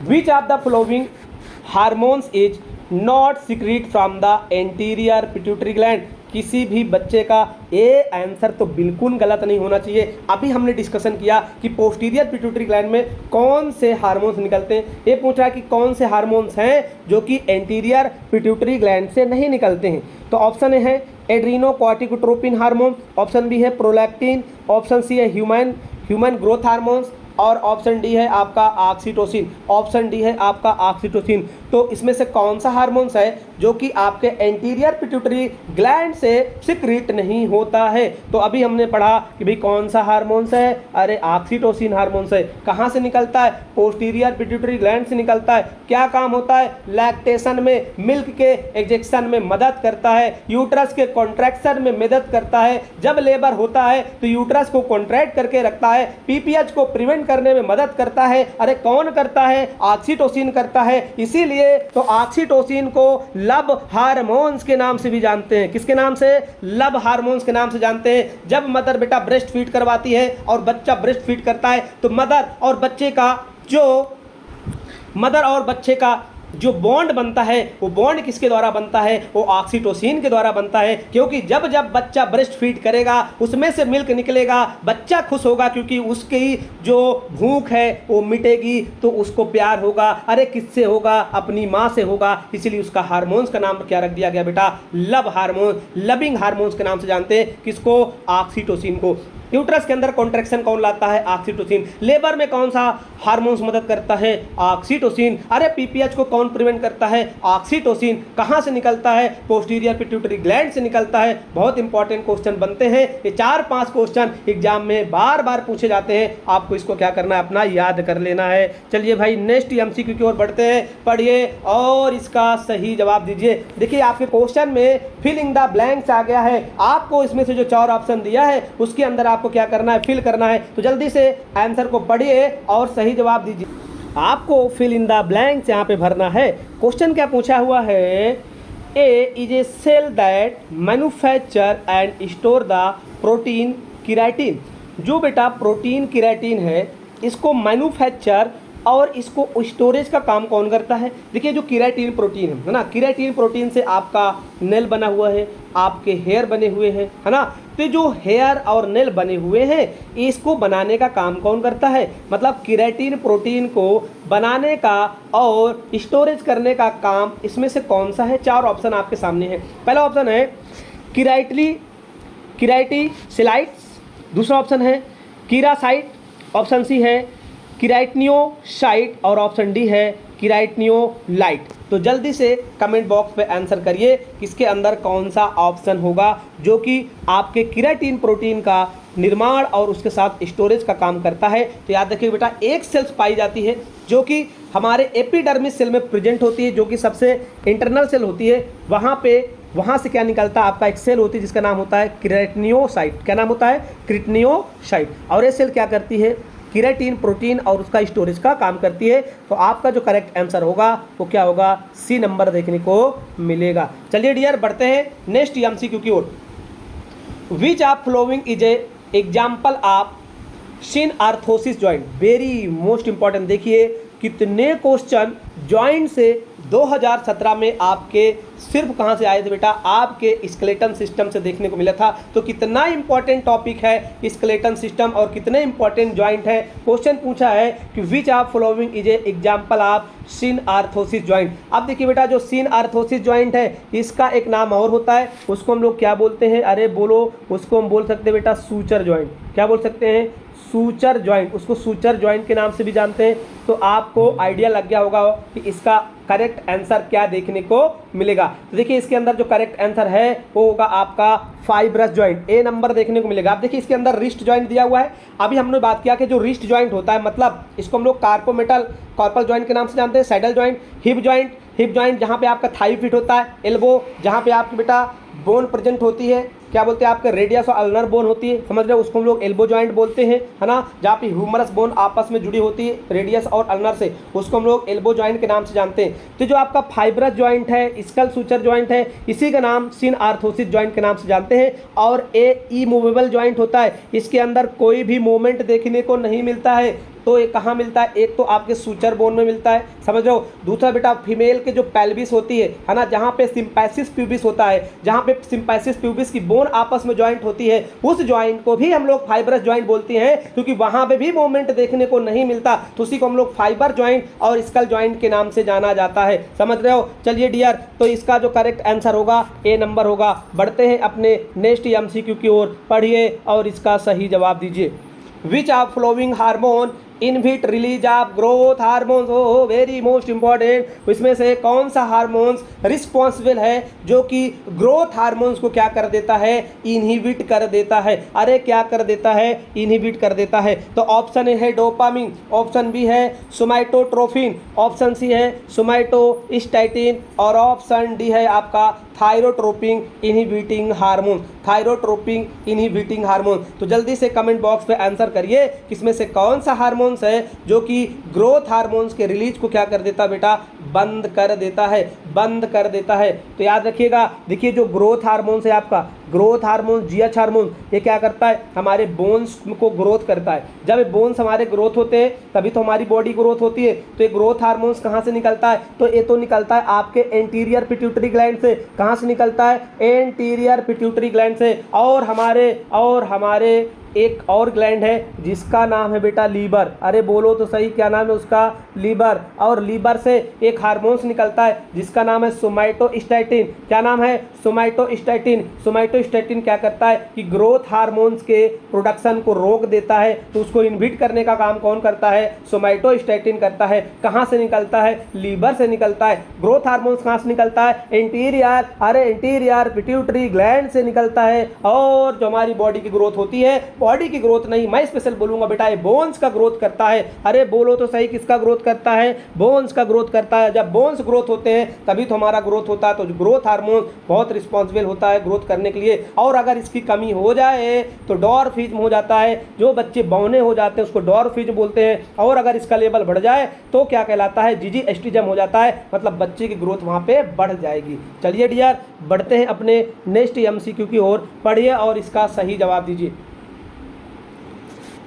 Which of the following hormones is not secret from the anterior pituitary gland? किसी भी बच्चे का ये आंसर तो बिल्कुल गलत नहीं होना चाहिए। अभी हमने डिस्कशन किया कि पोस्टीरियर पिट्यूटरी ग्लैंड में कौन से हार्मोन्स निकलते हैं। ये पूछ रहा है कि कौन से हार्मोन्स हैं जो कि एंटीरियर पिट्यूटरी ग्लैंड से नहीं निकलते हैं। तो ऑप्शन ए है एड्रीनोकॉर्टिकोट्रोपिन हार्मोन, ऑप्शन बी है प्रोलैक्टिन, ऑप्शन सी है ह्यूमन ग्रोथ हार्मोन्स और ऑप्शन डी है आपका ऑक्सीटोसिन। ऑप्शन डी है आपका ऑक्सीटोसिन। तो इसमें से कौन सा हार्मोन्स है जो कि आपके एंटीरियर पिट्यूटरी ग्लैंड से सिक्रीट नहीं होता है? तो अभी हमने पढ़ा कि भाई कौन सा हार्मोन्स है? अरे ऑक्सीटोसिन हार्मोन्स है। कहाँ से निकलता है? पोस्टीरियर पिट्यूटरी ग्लैंड से निकलता है। क्या काम होता है? लैक्टेशन में, मिल्क के एजेक्शन में मदद करता है, यूट्रस के कॉन्ट्रैक्शन में मदद करता है। जब लेबर होता है तो यूट्रस को कॉन्ट्रैक्ट करके रखता है, पीपीएच को प्रिवेंट करने में मदद करता है। अरे कौन करता है? ऑक्सीटोसिन करता है। इसीलिए तो ऑक्सीटोसिन को लव हार्मोन्स के नाम से भी जानते हैं। किसके नाम से? लव हार्मोन्स के नाम से जानते हैं। जब मदर बेटा ब्रेस्ट फीड करवाती है और बच्चा ब्रेस्ट फीड करता है तो मदर और बच्चे का जो बॉन्ड बनता है वो बॉन्ड किसके द्वारा बनता है? वो ऑक्सीटोसिन के द्वारा बनता है। क्योंकि जब जब बच्चा ब्रेस्ट फीड करेगा उसमें से मिल्क निकलेगा, बच्चा खुश होगा क्योंकि उसकी जो भूख है वो मिटेगी, तो उसको प्यार होगा। अरे किससे होगा? अपनी माँ से होगा। इसीलिए उसका हार्मोन्स का नाम क्या रख दिया गया बेटा? लव हार्मोन, लविंग हार्मोन्स के नाम से जानते हैं। किसको? ऑक्सीटोसिन को। यूट्रस के अंदर कॉन्ट्रैक्शन कौन लाता है? ऑक्सीटोसिन। लेबर में कौन सा हार्मोन्स मदद करता है? ऑक्सीटोसिन। अरे पीपीएच को कौन प्रिवेंट करता है? ऑक्सीटोसिन। कहाँ से निकलता है? पोस्टीरियर पिट्यूटरी ग्लैंड से निकलता है। बहुत इंपॉर्टेंट क्वेश्चन बनते हैं ये। 4-5 क्वेश्चन एग्जाम में बार बार पूछे जाते हैं। आपको इसको क्या करना है? अपना याद कर लेना है। चलिए भाई नेक्स्ट एमसीक्यू की ओर बढ़ते हैं। पढ़िए और इसका सही जवाब दीजिए। देखिए आपके क्वेश्चन में फिल इन द ब्लैंक्स आ गया है। आपको इसमें से जो 4 ऑप्शन दिया है उसके अंदर आपको क्या करना है? फिल करना है। तो जल्दी से आंसर को पढ़िए और सही जवाब दीजिए। आपको फिल इन द ब्लैंक्स यहाँ पे भरना है। क्वेश्चन क्या पूछा हुआ है? A is a cell that manufacture and store the protein keratin. जो बेटा प्रोटीन केराटिन है इसको मैन्युफैक्चर और इसको स्टोरेज का काम कौन करता है? देखिए जो केराटिन प्रोटीन है ना, केराटिन प्रोटीन से आपका नेल बना हुआ है, आपके हेयर बने हुए हैं, है ना। तो जो हेयर और नेल बने हुए हैं इसको बनाने का काम कौन करता है? मतलब केराटिन प्रोटीन को बनाने का और स्टोरेज करने का काम इसमें से कौन सा है? 4 ऑप्शन आपके सामने है। पहला ऑप्शन है केराटिसिलाइट्स, दूसरा ऑप्शन है कीरासाइट, ऑप्शन सी है केराटिनोसाइट और ऑप्शन डी है केराटिनोलाइट। तो जल्दी से कमेंट बॉक्स पे आंसर करिए किसके अंदर कौन सा ऑप्शन होगा जो कि आपके केराटिन प्रोटीन का निर्माण और उसके साथ स्टोरेज का काम करता है। तो याद रखिए बेटा एक सेल्स पाई जाती है जो कि हमारे एपिडर्मिस सेल में प्रेजेंट होती है, जो कि सबसे इंटरनल सेल होती है। वहाँ से क्या निकलता है? आपका एक सेल होती है जिसका नाम होता है केराटिनोसाइट। क्या नाम होता है? केराटिनोसाइट। और ये सेल क्या करती है? केराटिन प्रोटीन और उसका स्टोरेज का काम करती है। तो आपका जो करेक्ट आंसर होगा वो क्या होगा, सी नंबर देखने को मिलेगा। चलिए डियर बढ़ते हैं नेक्स्ट एमसीक्यू की ओर। Which of following is a example of synarthrosis joint, very most important. देखिए कितने क्वेश्चन जॉइंट से 2017 में आपके सिर्फ कहाँ से आए थे बेटा, आपके स्केलेटन सिस्टम से देखने को मिला था। तो कितना इंपॉर्टेंट टॉपिक है स्केलेटन सिस्टम और कितने इंपॉर्टेंट जॉइंट है। क्वेश्चन पूछा है कि which of following is a example of synarthrosis joint. अब देखिए बेटा जो सिनआर्थरोसिस जॉइंट है इसका एक नाम और होता है, उसको हम लोग क्या बोलते हैं, अरे बोलो, उसको हम बोल सकते हैं बेटा सूचर जॉइंट। क्या बोल सकते हैं, सूचर जॉइंट, उसको सूचर जॉइंट के नाम से भी जानते हैं। तो आपको आइडिया लग गया होगा कि इसका करेक्ट आंसर क्या देखने को मिलेगा। तो देखिए इसके अंदर जो करेक्ट आंसर है वो होगा आपका फाइब्रस जॉइंट, ए नंबर देखने को मिलेगा। आप देखिए इसके अंदर रिस्ट जॉइंट दिया हुआ है। अभी हमने बात किया कि जो रिस्ट जॉइंट होता है मतलब इसको हम लोग कार्पल जॉइंट के नाम से जानते हैं, सैडल जॉइंट, हिप जॉइंट जहाँ पे आपका थाई फिट होता है, एल्बो जहाँ पे आपकी बेटा बोन प्रेजेंट होती है, क्या बोलते हैं आपके रेडियस और अल्नर बोन होती है, समझ रहे हो, उसको हम लोग एल्बो जॉइंट बोलते हैं, है ना। जहाँ पे ह्यूमरस बोन आपस में जुड़ी होती है रेडियस और अल्नर से, उसको हम लोग एल्बो जॉइंट के नाम से जानते हैं। तो जो आपका फाइब्रस जॉइंट है, स्कल सूचर जॉइंट है, इसी का नाम सिनआर्थरोसिस जॉइंट के नाम से जानते हैं। और ए इमूवेबल जॉइंट होता है, इसके अंदर कोई भी मूवमेंट देखने को नहीं मिलता है। तो ये कहाँ मिलता है, एक तो आपके सूचर बोन में मिलता है, समझ रहे हो। दूसरा बेटा फीमेल के जो पेल्विस होती है ना, जहाँ पे सिम्पैसिस प्यूबिस होता है, जहाँ पे सिम्पैसिस प्यूबिस की बोन आपस में जॉइंट होती है, उस जॉइंट को भी हम लोग फाइब्रस जॉइंट बोलते हैं, क्योंकि वहाँ पे भी मूवमेंट देखने को नहीं मिलता। तो उसी को हम लोग फाइबर जॉइंट और स्कल जॉइंट के नाम से जाना जाता है, समझ रहे हो। चलिए डियर, तो इसका जो करेक्ट आंसर होगा ए नंबर होगा। बढ़ते हैं अपने नेक्स्ट एमसीक्यू की ओर, पढ़िए और इसका सही जवाब दीजिए। Which of following hormone inhibit release of growth hormones, हो वेरी मोस्ट इंपॉर्टेंट। इसमें से कौन सा हार्मोन्स रिस्पॉन्सिबल है जो कि ग्रोथ हार्मोन्स को क्या कर देता है, इनहिबिट कर देता है। अरे क्या कर देता है, इनहिबिट कर देता है। तो ऑप्शन ए है डोपामिन, ऑप्शन बी है सोमाटोट्रोफिन, ऑप्शन सी है सोमाटोस्टैटिन और ऑप्शन डी है आपका thyrotropin inhibiting hormone, thyrotropin inhibiting hormone. तो जल्दी से कमेंट बॉक्स पे आंसर करिए किसमें से कौन सा हार्मोन्स है जो कि ग्रोथ हार्मोन्स के रिलीज को क्या कर देता बेटा, बंद कर देता है, बंद कर देता है। तो याद रखिएगा, देखिए जो ग्रोथ हार्मोन्स है आपका, ग्रोथ हार्मोन, जीएच हार्मोन, ये क्या करता है, हमारे बोन्स को ग्रोथ करता है। जब बोन्स हमारे ग्रोथ होते हैं तभी तो हमारी बॉडी ग्रोथ होती है। तो ये ग्रोथ हार्मोन्स कहाँ से निकलता है, तो ये तो निकलता है आपके एंटीरियर पिट्यूटरी ग्लैंड से। कहाँ से निकलता है, एंटीरियर पिट्यूटरी ग्लैंड से। और हमारे एक और ग्लैंड है जिसका नाम है बेटा लीवर। अरे बोलो तो सही, क्या नाम है उसका, लीवर। और लीवर से एक हार्मोन्स निकलता है जिसका नाम है सोमाटोस्टैटिन। क्या नाम है, सोमाटोस्टैटिन। सोमाटोस्टैटिन क्या करता है कि ग्रोथ हार्मोन्स के प्रोडक्शन को रोक देता है। तो उसको इनहिबिट करने का काम कौन करता है, सोमाटोस्टैटिन करता है। कहाँ से निकलता है, लीवर से निकलता है। ग्रोथ हार्मोन्स कहाँ से निकलता है, एंटीरियर पिट्यूटरी ग्लैंड से निकलता है। और जो हमारी बॉडी की ग्रोथ होती है, बॉडी की ग्रोथ नहीं, मैं स्पेशल बोलूंगा बेटा, ये बोन्स का ग्रोथ करता है। अरे बोलो तो सही, किसका ग्रोथ करता है, बोन्स का ग्रोथ करता है। जब बोन्स ग्रोथ होते हैं तभी तो हमारा ग्रोथ होता है। तो ग्रोथ हार्मोन बहुत रिस्पॉन्सिबल होता है ग्रोथ करने के लिए। और अगर इसकी कमी हो जाए तो डॉर्फिज्म हो जाता है। जो बच्चे बौने हो जाते हैं उसको डॉर्फिज्म बोलते हैं। और अगर इसका लेवल बढ़ जाए तो क्या कहलाता है, जीजीएस्टिज्म हो जाता है, मतलब बच्चे की ग्रोथ वहाँ पे बढ़ जाएगी। चलिए डियर, बढ़ते हैं अपने नेक्स्ट एमसीक्यू की ओर, पढ़िए और इसका सही जवाब दीजिए।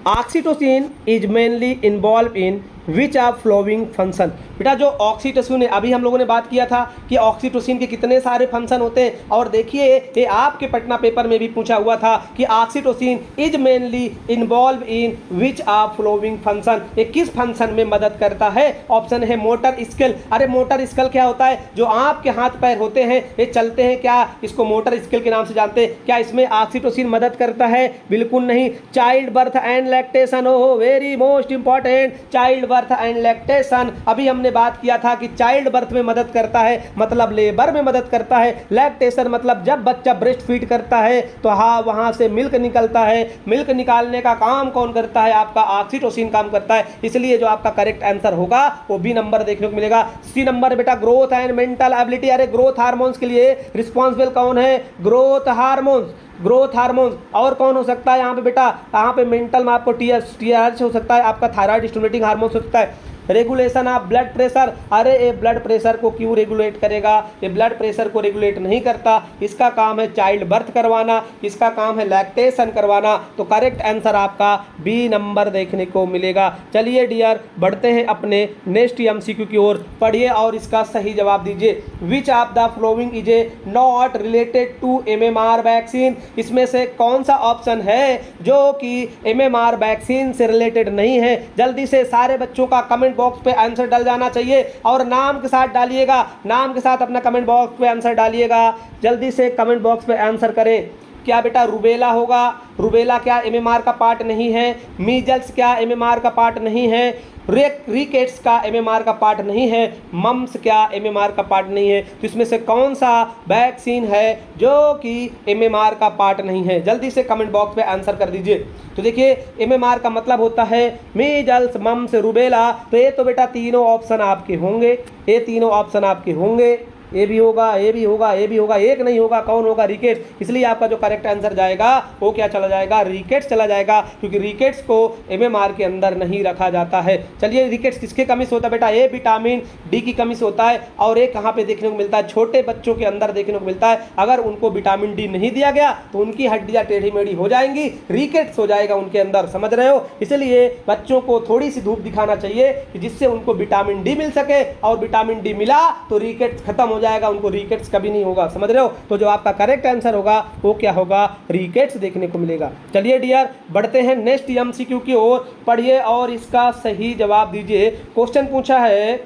Oxytocin is mainly involve in which of following function. बेटा जो ऑक्सीटोसिन है, अभी हम लोगों ने बात किया था कि ऑक्सीटोसिन के कितने सारे फंक्शन होते हैं। और देखिए ये आपके पटना पेपर में भी पूछा हुआ था कि oxytocin is mainly involve in which of following function, ये किस फंक्शन में मदद करता है। ऑप्शन है मोटर स्किल। अरे मोटर स्किल क्या होता है, जो आपके हाथ पैर होते हैं ये चलते हैं, क्या इसको मोटर स्किल के नाम से जानते हैं। क्या इसमें ऑक्सीटोसिन मदद करता है, बिल्कुल नहीं। चाइल्ड बर्थ एंड लैक्टेशन, हो very most important, child birth and lactation. अभी हमने बात किया था कि चाइल्ड बर्थ में मदद करता है, मतलब लेबर में मदद करता है। लैक्टेशन मतलब जब बच्चा ब्रेस्ट फीड करता है तो हाँ वहां से मिल्क निकलता है। मिल्क निकालने का काम कौन करता है, आपका ऑक्सीटोसिन काम करता है। इसलिए जो आपका करेक्ट आंसर होगा वो बी नंबर देखने को मिलेगा। सी नंबर बेटा ग्रोथ एंड मेंटल एबिलिटी। अरे ग्रोथ हार्मोन्स के लिए रिस्पॉन्सिबल कौन है, ग्रोथ हार्मोन्स। Growth hormones. और कौन हो सकता है यहाँ पे बेटा, यहाँ पे मेंटल में आपको TRH हो सकता है, आपका थायराइड स्टिमुलेटिंग हार्मोन हो सकता है। रेगुलेशन ऑफ ब्लड प्रेशर, अरे ये ब्लड प्रेशर को क्यों रेगुलेट करेगा, ये ब्लड प्रेशर को रेगुलेट नहीं करता, इसका काम है चाइल्ड बर्थ करवाना, इसका काम है लैक्टेशन करवाना। तो करेक्ट आंसर आपका बी नंबर देखने को मिलेगा। चलिए डियर बढ़ते हैं अपने नेक्स्ट MCQ की ओर, पढ़िए और इसका सही जवाब दीजिए। Which of the following is a not related to MMR vaccine, इसमें से कौन सा ऑप्शन है जो कि MMR वैक्सीन से रिलेटेड नहीं है। जल्दी से सारे बच्चों का कमेंट बॉक्स पे आंसर डल जाना चाहिए और नाम के साथ डालिएगा, नाम के साथ अपना कमेंट बॉक्स पे आंसर डालिएगा। जल्दी से कमेंट बॉक्स पे आंसर करें। क्या बेटा रुबेला होगा, रुबेला क्या MMR का पार्ट नहीं है, मीजल्स क्या MMR का पार्ट नहीं है, रिकेट्स का MMR का पार्ट नहीं है, मम्स क्या MMR का पार्ट नहीं है। तो इसमें से कौन सा वैक्सीन है जो कि MMR का पार्ट नहीं है, जल्दी से कमेंट बॉक्स पे आंसर कर दीजिए। तो देखिए MMR का मतलब होता है मीजल्स मम्स रुबेला। तो ये तो बेटा तीनों ऑप्शन आपके होंगे, ये तीनों ऑप्शन आपके होंगे, ये भी होगा, ये भी होगा, ये भी होगा, एक नहीं होगा, कौन होगा, रिकेट्स। इसलिए आपका जो करेक्ट आंसर जाएगा वो क्या चला जाएगा, रिकेट्स चला जाएगा, क्योंकि रिकेट्स को MMR के अंदर नहीं रखा जाता है। चलिए रिकेट्स किसके कमी से होता है बेटा, ए विटामिन डी की कमी से होता है। और एक कहाँ पे देखने को मिलता है, छोटे बच्चों के अंदर देखने को मिलता है। अगर उनको विटामिन डी नहीं दिया गया तो उनकी हड्डियाँ टेढ़ी मेढ़ी हो जाएंगी, रिकेट्स हो जाएगा उनके अंदर, समझ रहे हो। इसलिए बच्चों को थोड़ी सी धूप दिखाना चाहिए कि जिससे उनको विटामिन डी मिल सके, और विटामिन डी मिला तो रिकेट्स खत्म हो जाएगा, उनको रिकेट्स कभी नहीं होगा, समझ रहे हो। तो जो आपका करेक्ट आंसर होगा वो क्या होगा, रिकेट्स देखने को मिलेगा। चलिए डियर बढ़ते हैं नेक्स्ट MCQ की ओर, पढ़िए और इसका सही जवाब दीजिए। क्वेश्चन पूछा है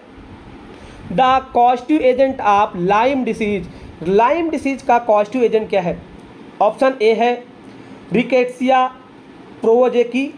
the causative agent of lime disease, lime disease का कॉजेटिव एजेंट क्या है। ऑप्शन ए है रिकेट्सिया प्रोवोजेकी,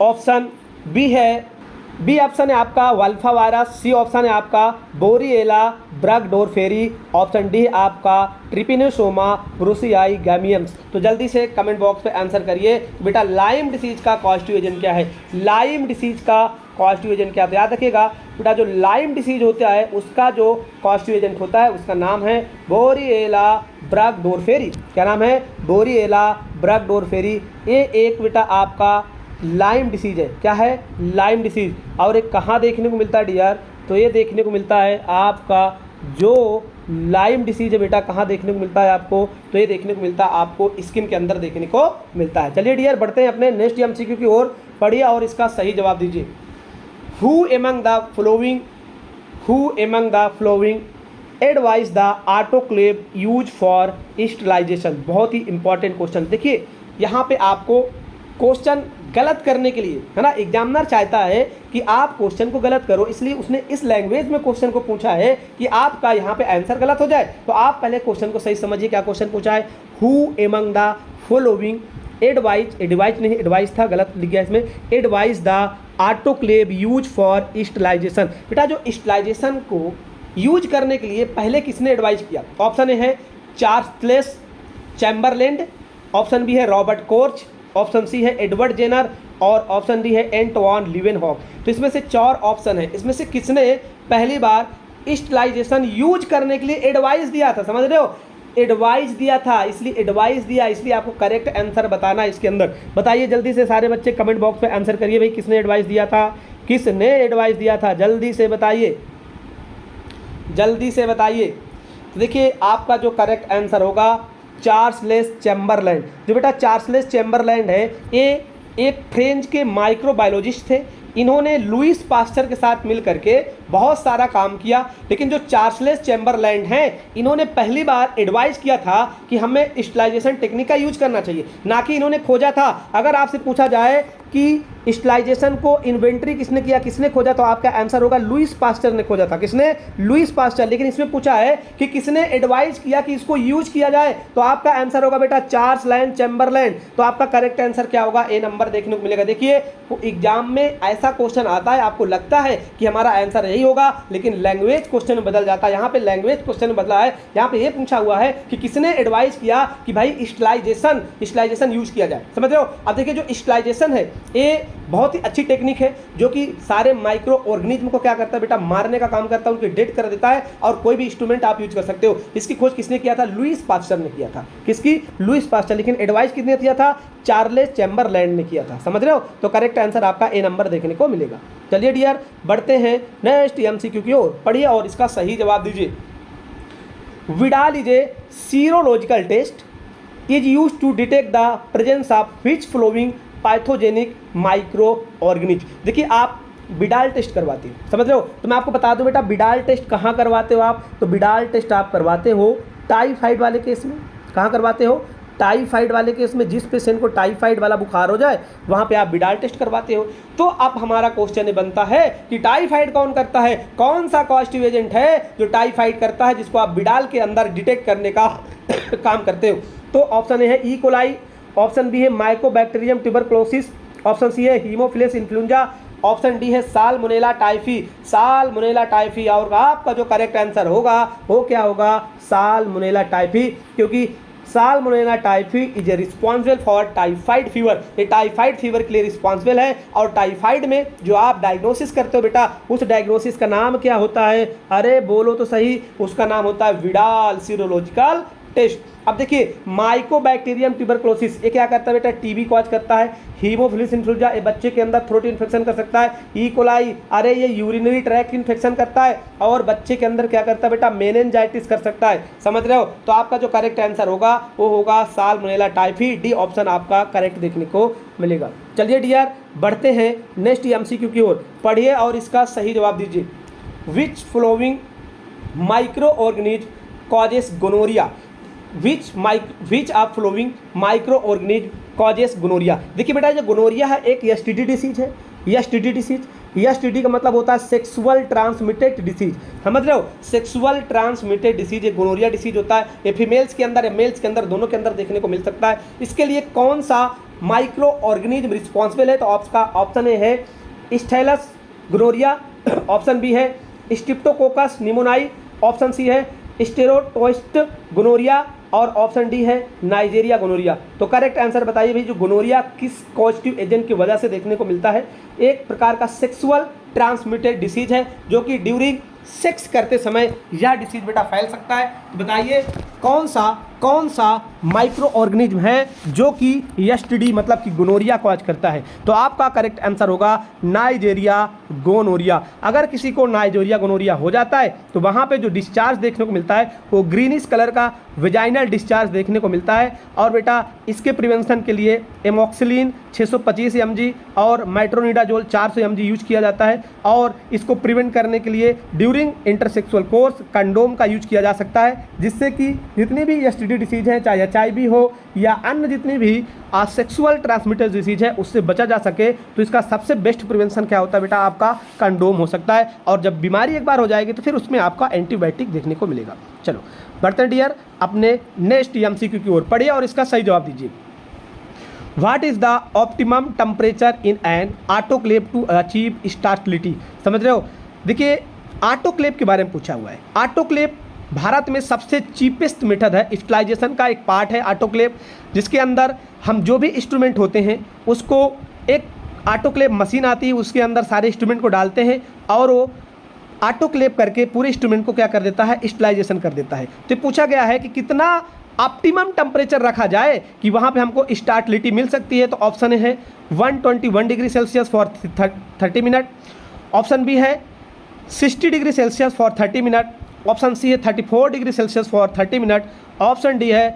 ऑप्शन बी है, बी ऑप्शन है आपका वल्फा वायरस, सी ऑप्शन है आपका बोरिएला ब्रैक्डोरफेरी, ऑप्शन डी आपका ट्रिपिनोसोमा ब्रुसियाई गैमियम्स। तो जल्दी से कमेंट बॉक्स पे आंसर करिए बेटा लाइम डिसीज का कॉजेटिव एजेंट क्या है, लाइम डिसीज का कॉजेटिव एजेंट क्या है। तो याद रखिएगा बेटा जो लाइम डिसीज होता है उसका जो कॉजेटिव एजेंट होता है उसका नाम है बोरिएला ब्रैक्डोरफेरी। क्या नाम है, बोरिएला ब्रैक्डोरफेरी। ये एक बेटा आपका लाइम डिसीज है, क्या है, लाइम डिसीज। और एक कहाँ देखने को मिलता है डियर, तो ये देखने को मिलता है आपका जो लाइम डिसीज है बेटा, कहाँ देखने को मिलता है आपको, तो ये देखने को मिलता है आपको स्किन के अंदर देखने को मिलता है। चलिए डियर बढ़ते हैं अपने नेक्स्ट MCQ की ओर, पढ़िए और इसका सही जवाब दीजिए। Who among the following advise the autoclave use for sterilization. बहुत ही इंपॉर्टेंट क्वेश्चन। देखिए यहाँ पे आपको क्वेश्चन गलत करने के लिए है ना, एग्जामिनर चाहता है कि आप क्वेश्चन को गलत करो, इसलिए उसने इस लैंग्वेज में क्वेश्चन को पूछा है कि आपका यहाँ पे आंसर गलत हो जाए। तो आप पहले क्वेश्चन को सही समझिए, क्या क्वेश्चन पूछा है, who among the following advise नहीं, एडवाइस था, गलत लिख गया इसमें, advise the autoclave use for sterilization. बेटा जो स्टरलाइजेशन को यूज करने के लिए पहले किसने एडवाइज किया। ऑप्शन ए है चार्ल्स चैम्बरलैंड, ऑप्शन बी है रॉबर्ट कोच, ऑप्शन सी है एडवर्ड जेनर, और ऑप्शन डी है एंटवान लीवेनहॉक। तो इसमें से 4 ऑप्शन है, इसमें से किसने पहली बार स्टरलाइजेशन यूज करने के लिए एडवाइस दिया था, समझ रहे हो, एडवाइस दिया था, इसलिए एडवाइस दिया, इसलिए आपको करेक्ट आंसर बताना इसके अंदर। बताइए जल्दी से सारे बच्चे कमेंट बॉक्स पे आंसर करिए भाई, किसने एडवाइस दिया था, किसने एडवाइस दिया था, जल्दी से बताइए, जल्दी से बताइए। तो देखिए आपका जो करेक्ट आंसर होगा चार्ल्स चैम्बरलैंड। जो बेटा चार्ल्स चैम्बरलैंड है ये एक फ्रेंच के माइक्रोबायोलॉजिस्ट थे, इन्होंने लुईस पास्चर के साथ मिल करके बहुत सारा काम किया। लेकिन जो चार्ल्स चैम्बरलैंड हैं इन्होंने पहली बार एडवाइस किया था कि हमें स्टरलाइजेशन टेक्निक का यूज करना चाहिए, ना कि इन्होंने खोजा था। अगर आपसे पूछा जाए कि स्टरलाइजेशन को इन्वेंटरी किसने किया, किसने खोजा, तो आपका आंसर होगा लुईस पास्चर ने खोजा था। किसने, लुईस पास्चर। लेकिन इसमें पूछा है कि किसने एडवाइस किया कि इसको यूज किया जाए, तो आपका आंसर होगा बेटा चार्ल्स चैम्बरलैंड। तो आपका करेक्ट आंसर क्या होगा, ए नंबर देखने को मिलेगा। देखिए एग्जाम में ऐसा क्वेश्चन आता है, आपको लगता है कि हमारा आंसर यही यही होगा, लेकिन लैंग्वेज क्वेश्चन में बदल जाता है। यहाँ पे लैंग्वेज क्वेश्चन में बदला है, यहाँ पे ये पूछा हुआ है कि किसने एडवाइस किया कि भाई स्टिलाइजेशन यूज किया जाए। समझ रहे हो? अब देखिए जो स्टिलाइजेशन है ये बहुत ही अच्छी टेक्निक है जो कि सारे माइक्रो ऑर्गेनिज्म को क्या करता है बेटा, मारने का काम करता है, उनके डेड कर देता है और कोई भी इंस्ट्रूमेंट आप यूज कर सकते हो। इसकी खोज किसने किया था? लुईस पास्चर ने किया था। किसकी? Lewis pasture. लेकिन एडवाइस किसने किया था? चार्लेस चैम्बरलैंड ने किया था। समझ रहे हो? तो करेक्ट आंसर आपका ए नंबर देखने को मिलेगा। चलिए डियर, बढ़ते हैं नेक्स्ट एमसीक्यू की ओर। पढ़िए और इसका सही जवाब दीजिए। Widal is a serological test is used to detect the presence of which following pathogenic microorganism. देखिए आप विडाल टेस्ट करवाते हो, समझ रहे हो? तो मैं आपको बता दूं बेटा, विडाल टेस्ट कहाँ करवाते हो आप? तो विडाल टेस्ट आप करवाते हो टाइफाइड वाले केस में। कहाँ करवाते हो? टाइफाइड वाले केस में। जिस पेशेंट को टाइफाइड वाला बुखार हो जाए वहाँ पे आप विडाल टेस्ट करवाते हो। तो अब हमारा क्वेश्चन बनता है कि टाइफाइड कौन करता है? कौन सा कॉजेटिव एजेंट है जो टाइफाइड करता है, जिसको आप विडाल के अंदर डिटेक्ट करने का काम करते हो? तो ऑप्शन ए है ई कोलाई, ऑप्शन बी है माइकोबैक्टीरियम ट्यूबरक्लोसिस, ऑप्शन सी है हीमोफिलस इन्फ्लुएंजा, ऑप्शन डी है साल्मोनेला टाइफी। और आपका जो करेक्ट आंसर होगा वो क्या होगा? साल्मोनेला टाइफी, क्योंकि salmonella typhi is a responsible for typhoid fever. ये टाइफाइड फीवर के लिए रिस्पॉन्सिबल है। और टाइफाइड में जो आप डायग्नोसिस करते हो बेटा, उस डायग्नोसिस का नाम क्या होता है? अरे बोलो तो सही, उसका नाम होता है विडाल सीरोलॉजिकल टेस्ट। अब देखिए माइकोबैक्टीरियम ट्यूबरक्लोसिस ये क्या करता है बेटा? टीबी कॉज करता है। हीमोफिलस इन्फ्लुएंजा ये बच्चे के अंदर थ्रोट इन्फेक्शन कर सकता है। ई कोलाई अरे ये यूरिनरी ट्रैक्ट इन्फेक्शन करता है। और बच्चे के अंदर क्या करता है बेटा? मेनिंजाइटिस कर सकता है। समझ रहे हो? तो आपका जो करेक्ट आंसर होगा वो होगा साल्मोनेला टाइफी। डी ऑप्शन आपका करेक्ट देखने को मिलेगा। चलिए डियर, बढ़ते हैं नेक्स्ट एमसीक्यू की ओर। पढ़िए और इसका सही जवाब दीजिए। Which following micro organism causes gonorrhoea? Which of following micro organism causes gonorrhoea? देखिए बेटा, जो गोनोरिया है एक एसटीडी डिसीज है। एसटीडी का मतलब होता है सेक्सुअल ट्रांसमिटेड डिसीज। समझ रहे हो? सेक्सुअल ट्रांसमिटेड डिसीज एक गोनोरिया डिसीज होता है। ये फीमेल्स के अंदर या मेल्स के अंदर, दोनों के अंदर देखने को मिल सकता है। इसके लिए कौन सा माइक्रो ऑर्गेनिज्म रिस्पॉन्सिबल है? तो आपका ऑप्शन ए है स्टेलस गोनोरिया, ऑप्शन बी है स्ट्रिप्टोकोकस निमोनाई, ऑप्शन सी है स्टेरोटोस्ट गोनोरिया और ऑप्शन डी है नाइजीरिया गोनोरिया। तो करेक्ट आंसर बताइए भाई, जो गोनोरिया किस पॉजिटिव एजेंट की वजह से देखने को मिलता है? एक प्रकार का सेक्सुअल ट्रांसमिटेड डिसीज है जो कि ड्यूरिंग सेक्स करते समय यह डिसीज बेटा फैल सकता है। तो बताइए कौन सा माइक्रो ऑर्गेनिज्म है जो कि एसटीडी मतलब कि गोनोरिया कॉज करता है? तो आपका करेक्ट आंसर होगा नाइजीरिया गोनोरिया। अगर किसी को नाइजीरिया गोनोरिया हो जाता है तो वहाँ पे जो डिस्चार्ज देखने को मिलता है वो ग्रीनिश कलर का वेजाइनल डिस्चार्ज देखने को मिलता है। और बेटा इसके प्रिवेंशन के लिए एमोक्सिलिन 625 mg और मेट्रोनिडाजोल 400 mg यूज किया जाता है। और इसको प्रिवेंट करने के लिए ड्यूरिंग इंटरसेक्सुअल कोर्स कंडोम का यूज किया जा सकता है, जिससे कि जितनी भी एसटीडी डिसीज है, चाहे एचआईवी हो या अन्य जितनी भी सेक्सुअल ट्रांसमिटेड डिसीज है, उससे बचा जा सके। तो इसका सबसे बेस्ट प्रिवेंशन क्या होता है बेटा? आपका कंडोम हो सकता है। और जब बीमारी एक बार हो जाएगी तो फिर उसमें आपका एंटीबायोटिक देखने को मिलेगा। चलो बढ़ते हैं डियर अपने नेक्स्ट एमसीक्यू की ओर। पढ़िए और इसका सही जवाब दीजिए। What is the optimum temperature in an autoclave to achieve stability? समझ रहे हो? देखिए ऑटोक्लेव के बारे में पूछा हुआ है। ऑटोक्लेव भारत में सबसे चीपेस्ट मेथड है, स्टरलाइजेशन का एक पार्ट है ऑटोक्लेव, जिसके अंदर हम जो भी इंस्ट्रूमेंट होते हैं उसको एक ऑटोक्लेव मशीन आती है, उसके अंदर सारे इंस्ट्रूमेंट को डालते हैं और वो ऑटोक्लेव करके पूरे इंस्ट्रूमेंट को क्या कर देता है? स्टरलाइजेशन कर देता है। तो पूछा गया है कि कितना ऑप्टिमम टेम्परेचर रखा जाए कि वहाँ पे हमको स्टार्टिलिटी मिल सकती है? तो ऑप्शन है 121 degree Celsius for 30 minute, option B है 60 degree Celsius for 30 minute, option C है 34 degree Celsius for 30 minute, option D है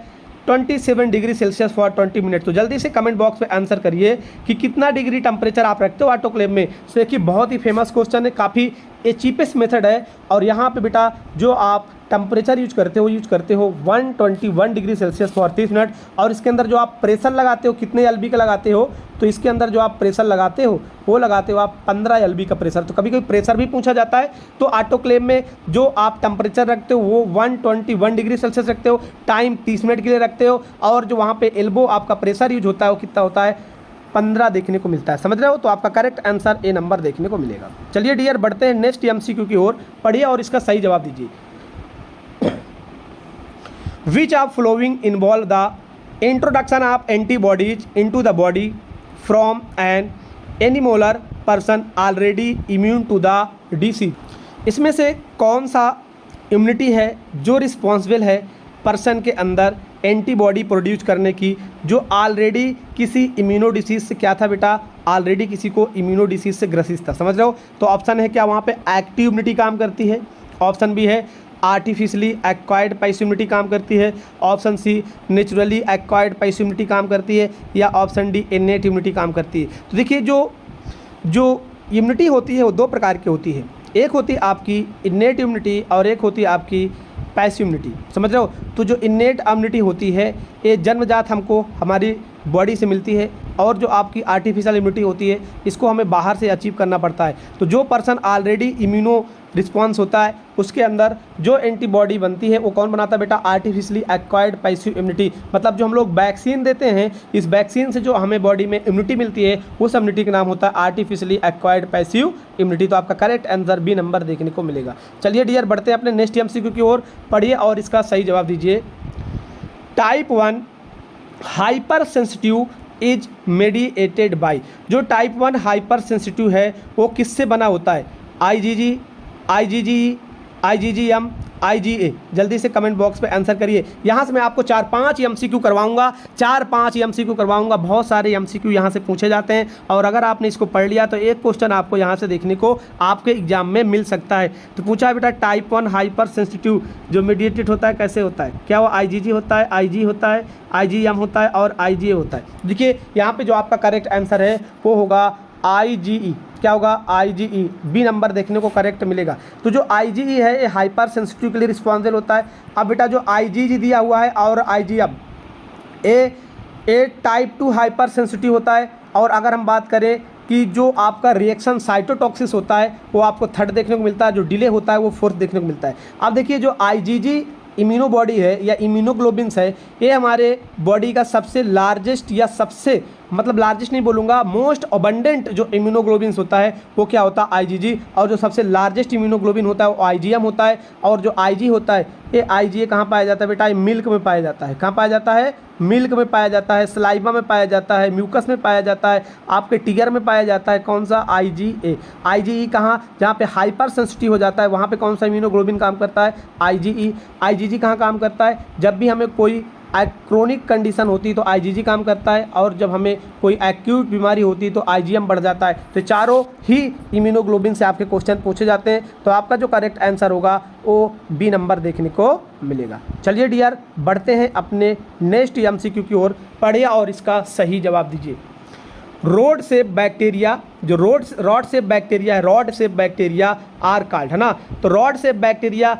27 डिग्री सेल्सियस फॉर 20 मिनट। तो जल्दी से कमेंट बॉक्स में आंसर करिए कि कितना डिग्री टेम्परेचर आप रखते हो ऑटोक्लेव में। तो देखिए बहुत ही फेमस क्वेश्चन है, काफ़ी ये चीपेस्ट मेथड है। और यहाँ पे बेटा जो आप टेम्परेचर यूज करते हो 121 डिग्री सेल्सियस फॉर 30 मिनट। और इसके अंदर जो आप प्रेशर लगाते हो कितने एलबी का लगाते हो? तो इसके अंदर जो आप प्रेशर लगाते हो वो लगाते हो आप 15 एलबी का प्रेशर। तो कभी कभी प्रेशर भी पूछा जाता है। तो ऑटोक्लेव में जो आप टेम्परेचर रखते हो वो 121 डिग्री सेल्सियस रखते हो, टाइम 30 मिनट के लिए रखते हो। और जो वहाँ पे एल्बो आपका प्रेशर यूज होता है वो कितना होता है? 15 देखने को मिलता है। समझ रहे हो? तो आपका करेक्ट आंसर ए नंबर देखने को मिलेगा। चलिए डियर बढ़ते हैं नेक्स्ट एमसीक्यू की ओर, पढ़िए और इसका सही जवाब दीजिए। Which of following involve the introduction of antibodies into the body from an animal or person already immune to the disease. इसमें से कौन सा इम्यूनिटी है जो रिस्पॉन्सिबल है पर्सन के अंदर एंटीबॉडी प्रोड्यूस करने की, जो ऑलरेडी किसी इम्यूनो डिसीज से क्या था बेटा, ऑलरेडी किसी को इम्यूनो डिसीज से ग्रसित था। समझ रहे हो? तो ऑप्शन है क्या वहाँ पे एक्टिव इम्यूनिटी काम करती है, ऑप्शन बी है आर्टिफिशियली एक्वायर्ड पैसिव इम्यूनिटी काम करती है, option C naturally acquired passive immunity काम करती है, या ऑप्शन डी इनेट इम्यूनिटी काम करती है। तो देखिए जो इम्यूनिटी होती है वो दो प्रकार की होती है, एक होती है आपकी इनेट इम्यूनिटी और एक होती है आपकी पैसिव इम्यूनिटी। समझ रहे हो? तो जो इनेट इम्यूनिटी होती है ये जन्मजात हमको हमारी बॉडी से मिलती है, और जो आपकी आर्टिफिशियल इम्यूनिटी होती है इसको हमें बाहर से अचीव करना पड़ता है। तो जो पर्सन ऑलरेडी इम्यूनो रिस्पॉन्स होता है उसके अंदर जो एंटीबॉडी बनती है वो कौन बनाता है बेटा, आर्टिफिशियली एक्वायर्ड पैसिव इम्यूनिटी। मतलब जो हम लोग वैक्सीन देते हैं, इस वैक्सीन से जो हमें बॉडी में इम्यूनिटी मिलती है उस इम्यूनिटी का नाम होता है आर्टिफिशियली एक्वायर्ड पैसिव इम्यूनिटी। तो आपका करेक्ट आंसर बी नंबर देखने को मिलेगा। चलिए डियर बढ़ते हैं अपने नेक्स्ट एमसीक्यू की ओर, पढ़िए और इसका सही जवाब दीजिए। Type 1 hyper sensitive is mediated bye. जो टाइप 1 हाइपर सेंसिटिव है वो किससे बना होता है, आईजीजी, आईजीजी, आईजीजीएम, आईजीए। जल्दी से कमेंट बॉक्स पे आंसर करिए। यहाँ से मैं आपको 4-5 एमसीक्यू करवाऊंगा, 4-5 एमसीक्यू करवाऊंगा। बहुत सारे एमसीक्यू यहाँ से पूछे जाते हैं, और अगर आपने इसको पढ़ लिया तो एक क्वेश्चन आपको यहाँ से देखने को आपके एग्जाम में मिल सकता है। तो पूछा है बेटा टाइप 1 हाइपर सेंसिटिव जो मेडिएटेड होता है कैसे होता है, क्या वो आईजीजी होता है, आईजी होता है, आईजीएम होता है और आईजीए होता है। देखिए यहाँ पे जो आपका करेक्ट आंसर है वो होगा आईजीई। क्या होगा, आईजीई, बी नंबर देखने को करेक्ट मिलेगा। तो जो आईजीई है ये हाइपर सेंसिटिव के लिए रिस्पॉन्सिबल होता है। अब बेटा जो आईजीजी दिया हुआ है और आईजीएम ए टाइप 2 हाइपर सेंसिटिव होता है, और अगर हम बात करें कि जो आपका रिएक्शन साइटोटॉक्सिस होता है वो आपको थर्ड देखने को मिलता है, जो डिले होता है वो फोर्थ देखने को मिलता है। अब देखिए जो आईजीजी इम्यूनो बॉडी है या इम्यूनोग्लोबिन्स है, ये हमारे बॉडी का सबसे लार्जेस्ट या सबसे मतलब लार्जेस्ट नहीं बोलूँगा, मोस्ट अबंडेंट जो इम्यूनोग्लोबिन्स होता है वो क्या होता है, आईजीजी। और जो सबसे लार्जेस्ट इम्यूनोग्लोबिन होता है वो आईजीएम होता है। और जो आईजी होता है ये आईजीए कहाँ पाया जाता है बेटा, ये मिल्क में पाया जाता है। कहाँ पाया जाता है, मिल्क में पाया जाता है, सलाइवा में पाया जाता है, म्यूकस में पाया जाता है, आपके टीयर में पाया जाता है। कौन सा, आईजीए। आईजीई कहाँ, जहाँ पे हाइपर सेंसिटिव हो जाता है वहाँ पे कौन सा इम्यूनोग्लोबिन काम करता है, आईजीई। आईजीजी कहाँ काम करता है, जब भी हमें कोई क्रोनिक कंडीशन होती है तो आईजीजी काम करता है, और जब हमें कोई एक्यूट बीमारी होती है तो आईजीएम बढ़ जाता है। तो चारों ही इम्यूनोग्लोबिन से आपके क्वेश्चन पूछे जाते हैं। तो आपका जो करेक्ट आंसर होगा वो बी नंबर देखने को मिलेगा। चलिए डियर बढ़ते हैं अपने नेक्स्ट एमसीक्यू की ओर, पढ़िए और इसका सही जवाब दीजिए। रोड से बैक्टीरिया, जो रॉड से बैक्टीरिया है, रॉड से बैक्टीरिया आर कॉल्ड, है ना। तो रॉड से बैक्टीरिया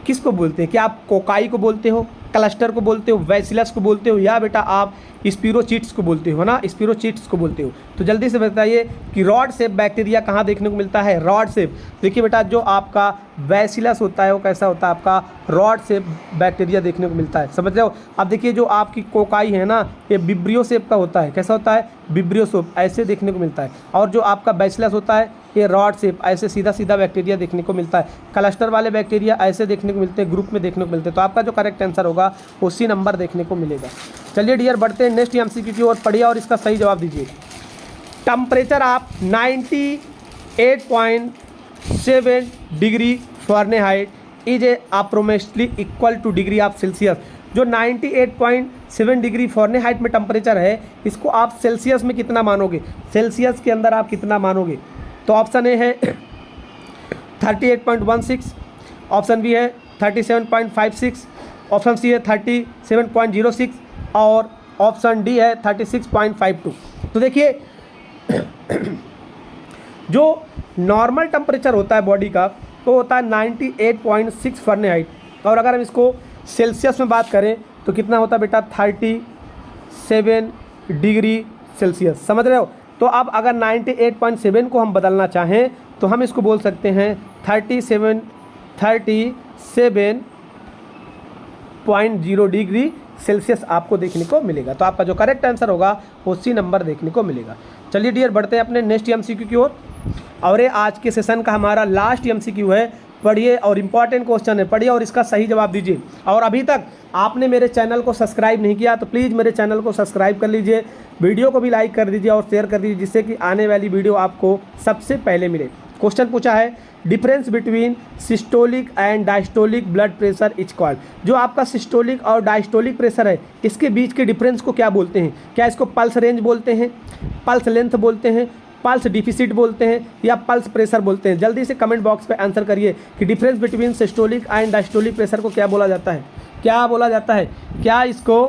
किसको बोलते हैं, क्या आप कोकाई को बोलते हो, क्लस्टर को बोलते हो, बैसिलस को बोलते हो, या बेटा आप स्पिरोचिट्स को बोलते हो, ना, स्पिरोचिट्स को बोलते हो। तो जल्दी से बताइए कि रॉड शेप बैक्टीरिया कहाँ देखने को मिलता है, रॉड शेप। देखिए बेटा जो आपका बैसिलस होता है वो कैसा होता है, आपका रॉड शेप बैक्टीरिया देखने को मिलता है। समझ रहे हो? अब देखिए जो आपकी कोकाई है ना, ये विब्रियो शेप का होता है। कैसा होता है, विब्रियो शेप, ऐसे देखने को मिलता है। और जो आपका बैसिलस होता है ये रॉड शेप, ऐसे सीधा सीधा बैक्टीरिया देखने को मिलता है। क्लस्टर वाले बैक्टीरिया ऐसे देखने को मिलते हैं, ग्रुप में देखने को मिलते हैं। तो आपका जो करेक्ट आंसर होगा उसी नंबर देखने को मिलेगा। चलिए डियर बढ़ते हैं नेक्स्ट एमसीक्यू की ओर, पढ़िए और इसका सही जवाब दीजिए। टेम्परेचर आप 98.7 degree Fahrenheit is approximately equal two degree of Celsius. जो 98.7 डिग्री फ़ारेनहाइट में टेम्परेचर है इसको आप सेल्सियस में कितना मानोगे, सेल्सियस के अंदर आप कितना मानोगे। तो ऑप्शन ए है 38.16, ऑप्शन बी है 37.56, ऑप्शन सी है 37.06 और ऑप्शन डी है 36.52। तो देखिए जो नॉर्मल टेम्परेचर होता है बॉडी का तो होता है 98.6 फ़ारेनहाइट, और अगर हम इसको सेल्सियस में बात करें तो कितना होता है बेटा, 37 डिग्री सेल्सियस। समझ रहे हो? तो अब अगर 98.7 को हम बदलना चाहें तो हम इसको बोल सकते हैं 37.0 डिग्री सेल्सियस आपको देखने को मिलेगा। तो आपका जो करेक्ट आंसर होगा वो सी नंबर देखने को मिलेगा। चलिए डियर, बढ़ते हैं अपने नेक्स्ट एमसीक्यू की ओर। और ये आज के सेशन का हमारा लास्ट एमसीक्यू है। पढ़िए और इम्पॉर्टेंट क्वेश्चन है, पढ़िए और इसका सही जवाब दीजिए। और अभी तक आपने मेरे चैनल को सब्सक्राइब नहीं किया तो प्लीज़ मेरे चैनल को सब्सक्राइब कर लीजिए, वीडियो को भी लाइक कर दीजिए और शेयर कर दीजिए, जिससे कि आने वाली वीडियो आपको सबसे पहले मिले। क्वेश्चन पूछा है, difference between systolic and diastolic blood pressure is called. जो आपका सिस्टोलिक और डायस्टोलिक प्रेशर है, इसके बीच के डिफरेंस को क्या बोलते हैं? क्या इसको पल्स रेंज बोलते हैं, पल्स लेंथ बोलते हैं, पल्स डिफिसिट बोलते हैं, या पल्स प्रेशर बोलते हैं? जल्दी से कमेंट बॉक्स पे आंसर करिए कि difference between systolic and diastolic pressure को क्या बोला जाता है? क्या बोला जाता है? क्या इसको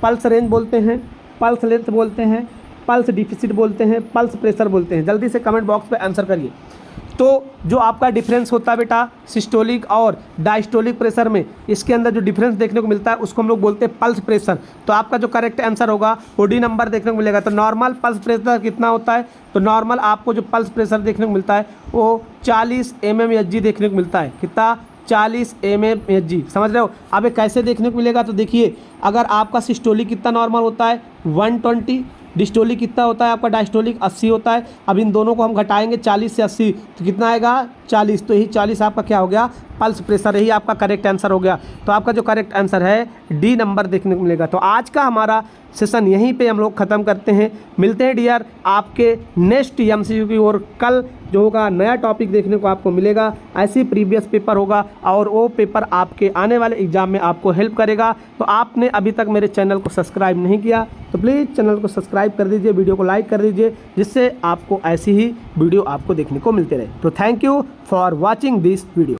पल्स रेंज बोलते हैं, पल्स लेंथ बोलते हैं, पल्स डिफिसिट बोलते हैं, पल्स प्रेशर बोलते हैं? जल्दी से कमेंट बॉक्स पे आंसर करिए। तो जो आपका डिफरेंस होता है बेटा सिस्टोलिक और डायस्टोलिक प्रेशर में, इसके अंदर जो डिफरेंस देखने को मिलता है उसको हम लोग बोलते हैं पल्स प्रेशर। तो आपका जो करेक्ट आंसर होगा वो डी नंबर देखने को मिलेगा। तो नॉर्मल पल्स प्रेशर कितना होता है? तो नॉर्मल आपको जो पल्स प्रेशर देखने को मिलता है वो 40 mmHg देखने को मिलता है। कितना? 40 mmHg। समझ रहे हो? अब ये कैसे देखने को मिलेगा? तो देखिए, अगर आपका सिस्टोलिक कितना नॉर्मल होता है 120, डिस्टोलिक कितना होता है आपका डायस्टोलिक 80 होता है। अब इन दोनों को हम घटाएंगे 40 से 80 तो कितना आएगा? 40। तो यही 40 आपका क्या हो गया? Pulse pressure. यही आपका करेक्ट आंसर हो गया। तो आपका जो करेक्ट आंसर है डी नंबर देखने को मिलेगा। तो आज का हमारा सेशन यहीं पे हम लोग ख़त्म करते हैं। मिलते हैं डियर आपके नेक्स्ट एमसीक्यू की ओर। कल जो होगा नया टॉपिक देखने को आपको मिलेगा। ऐसी प्रीवियस पेपर होगा और वो पेपर आपके आने वाले एग्जाम में आपको हेल्प करेगा। तो आपने अभी तक मेरे चैनल को सब्सक्राइब नहीं किया तो प्लीज़ चैनल को सब्सक्राइब कर दीजिए, वीडियो को लाइक कर दीजिए, जिससे आपको ऐसी ही वीडियो आपको देखने को मिलते रहे। तो thank you for watching this video.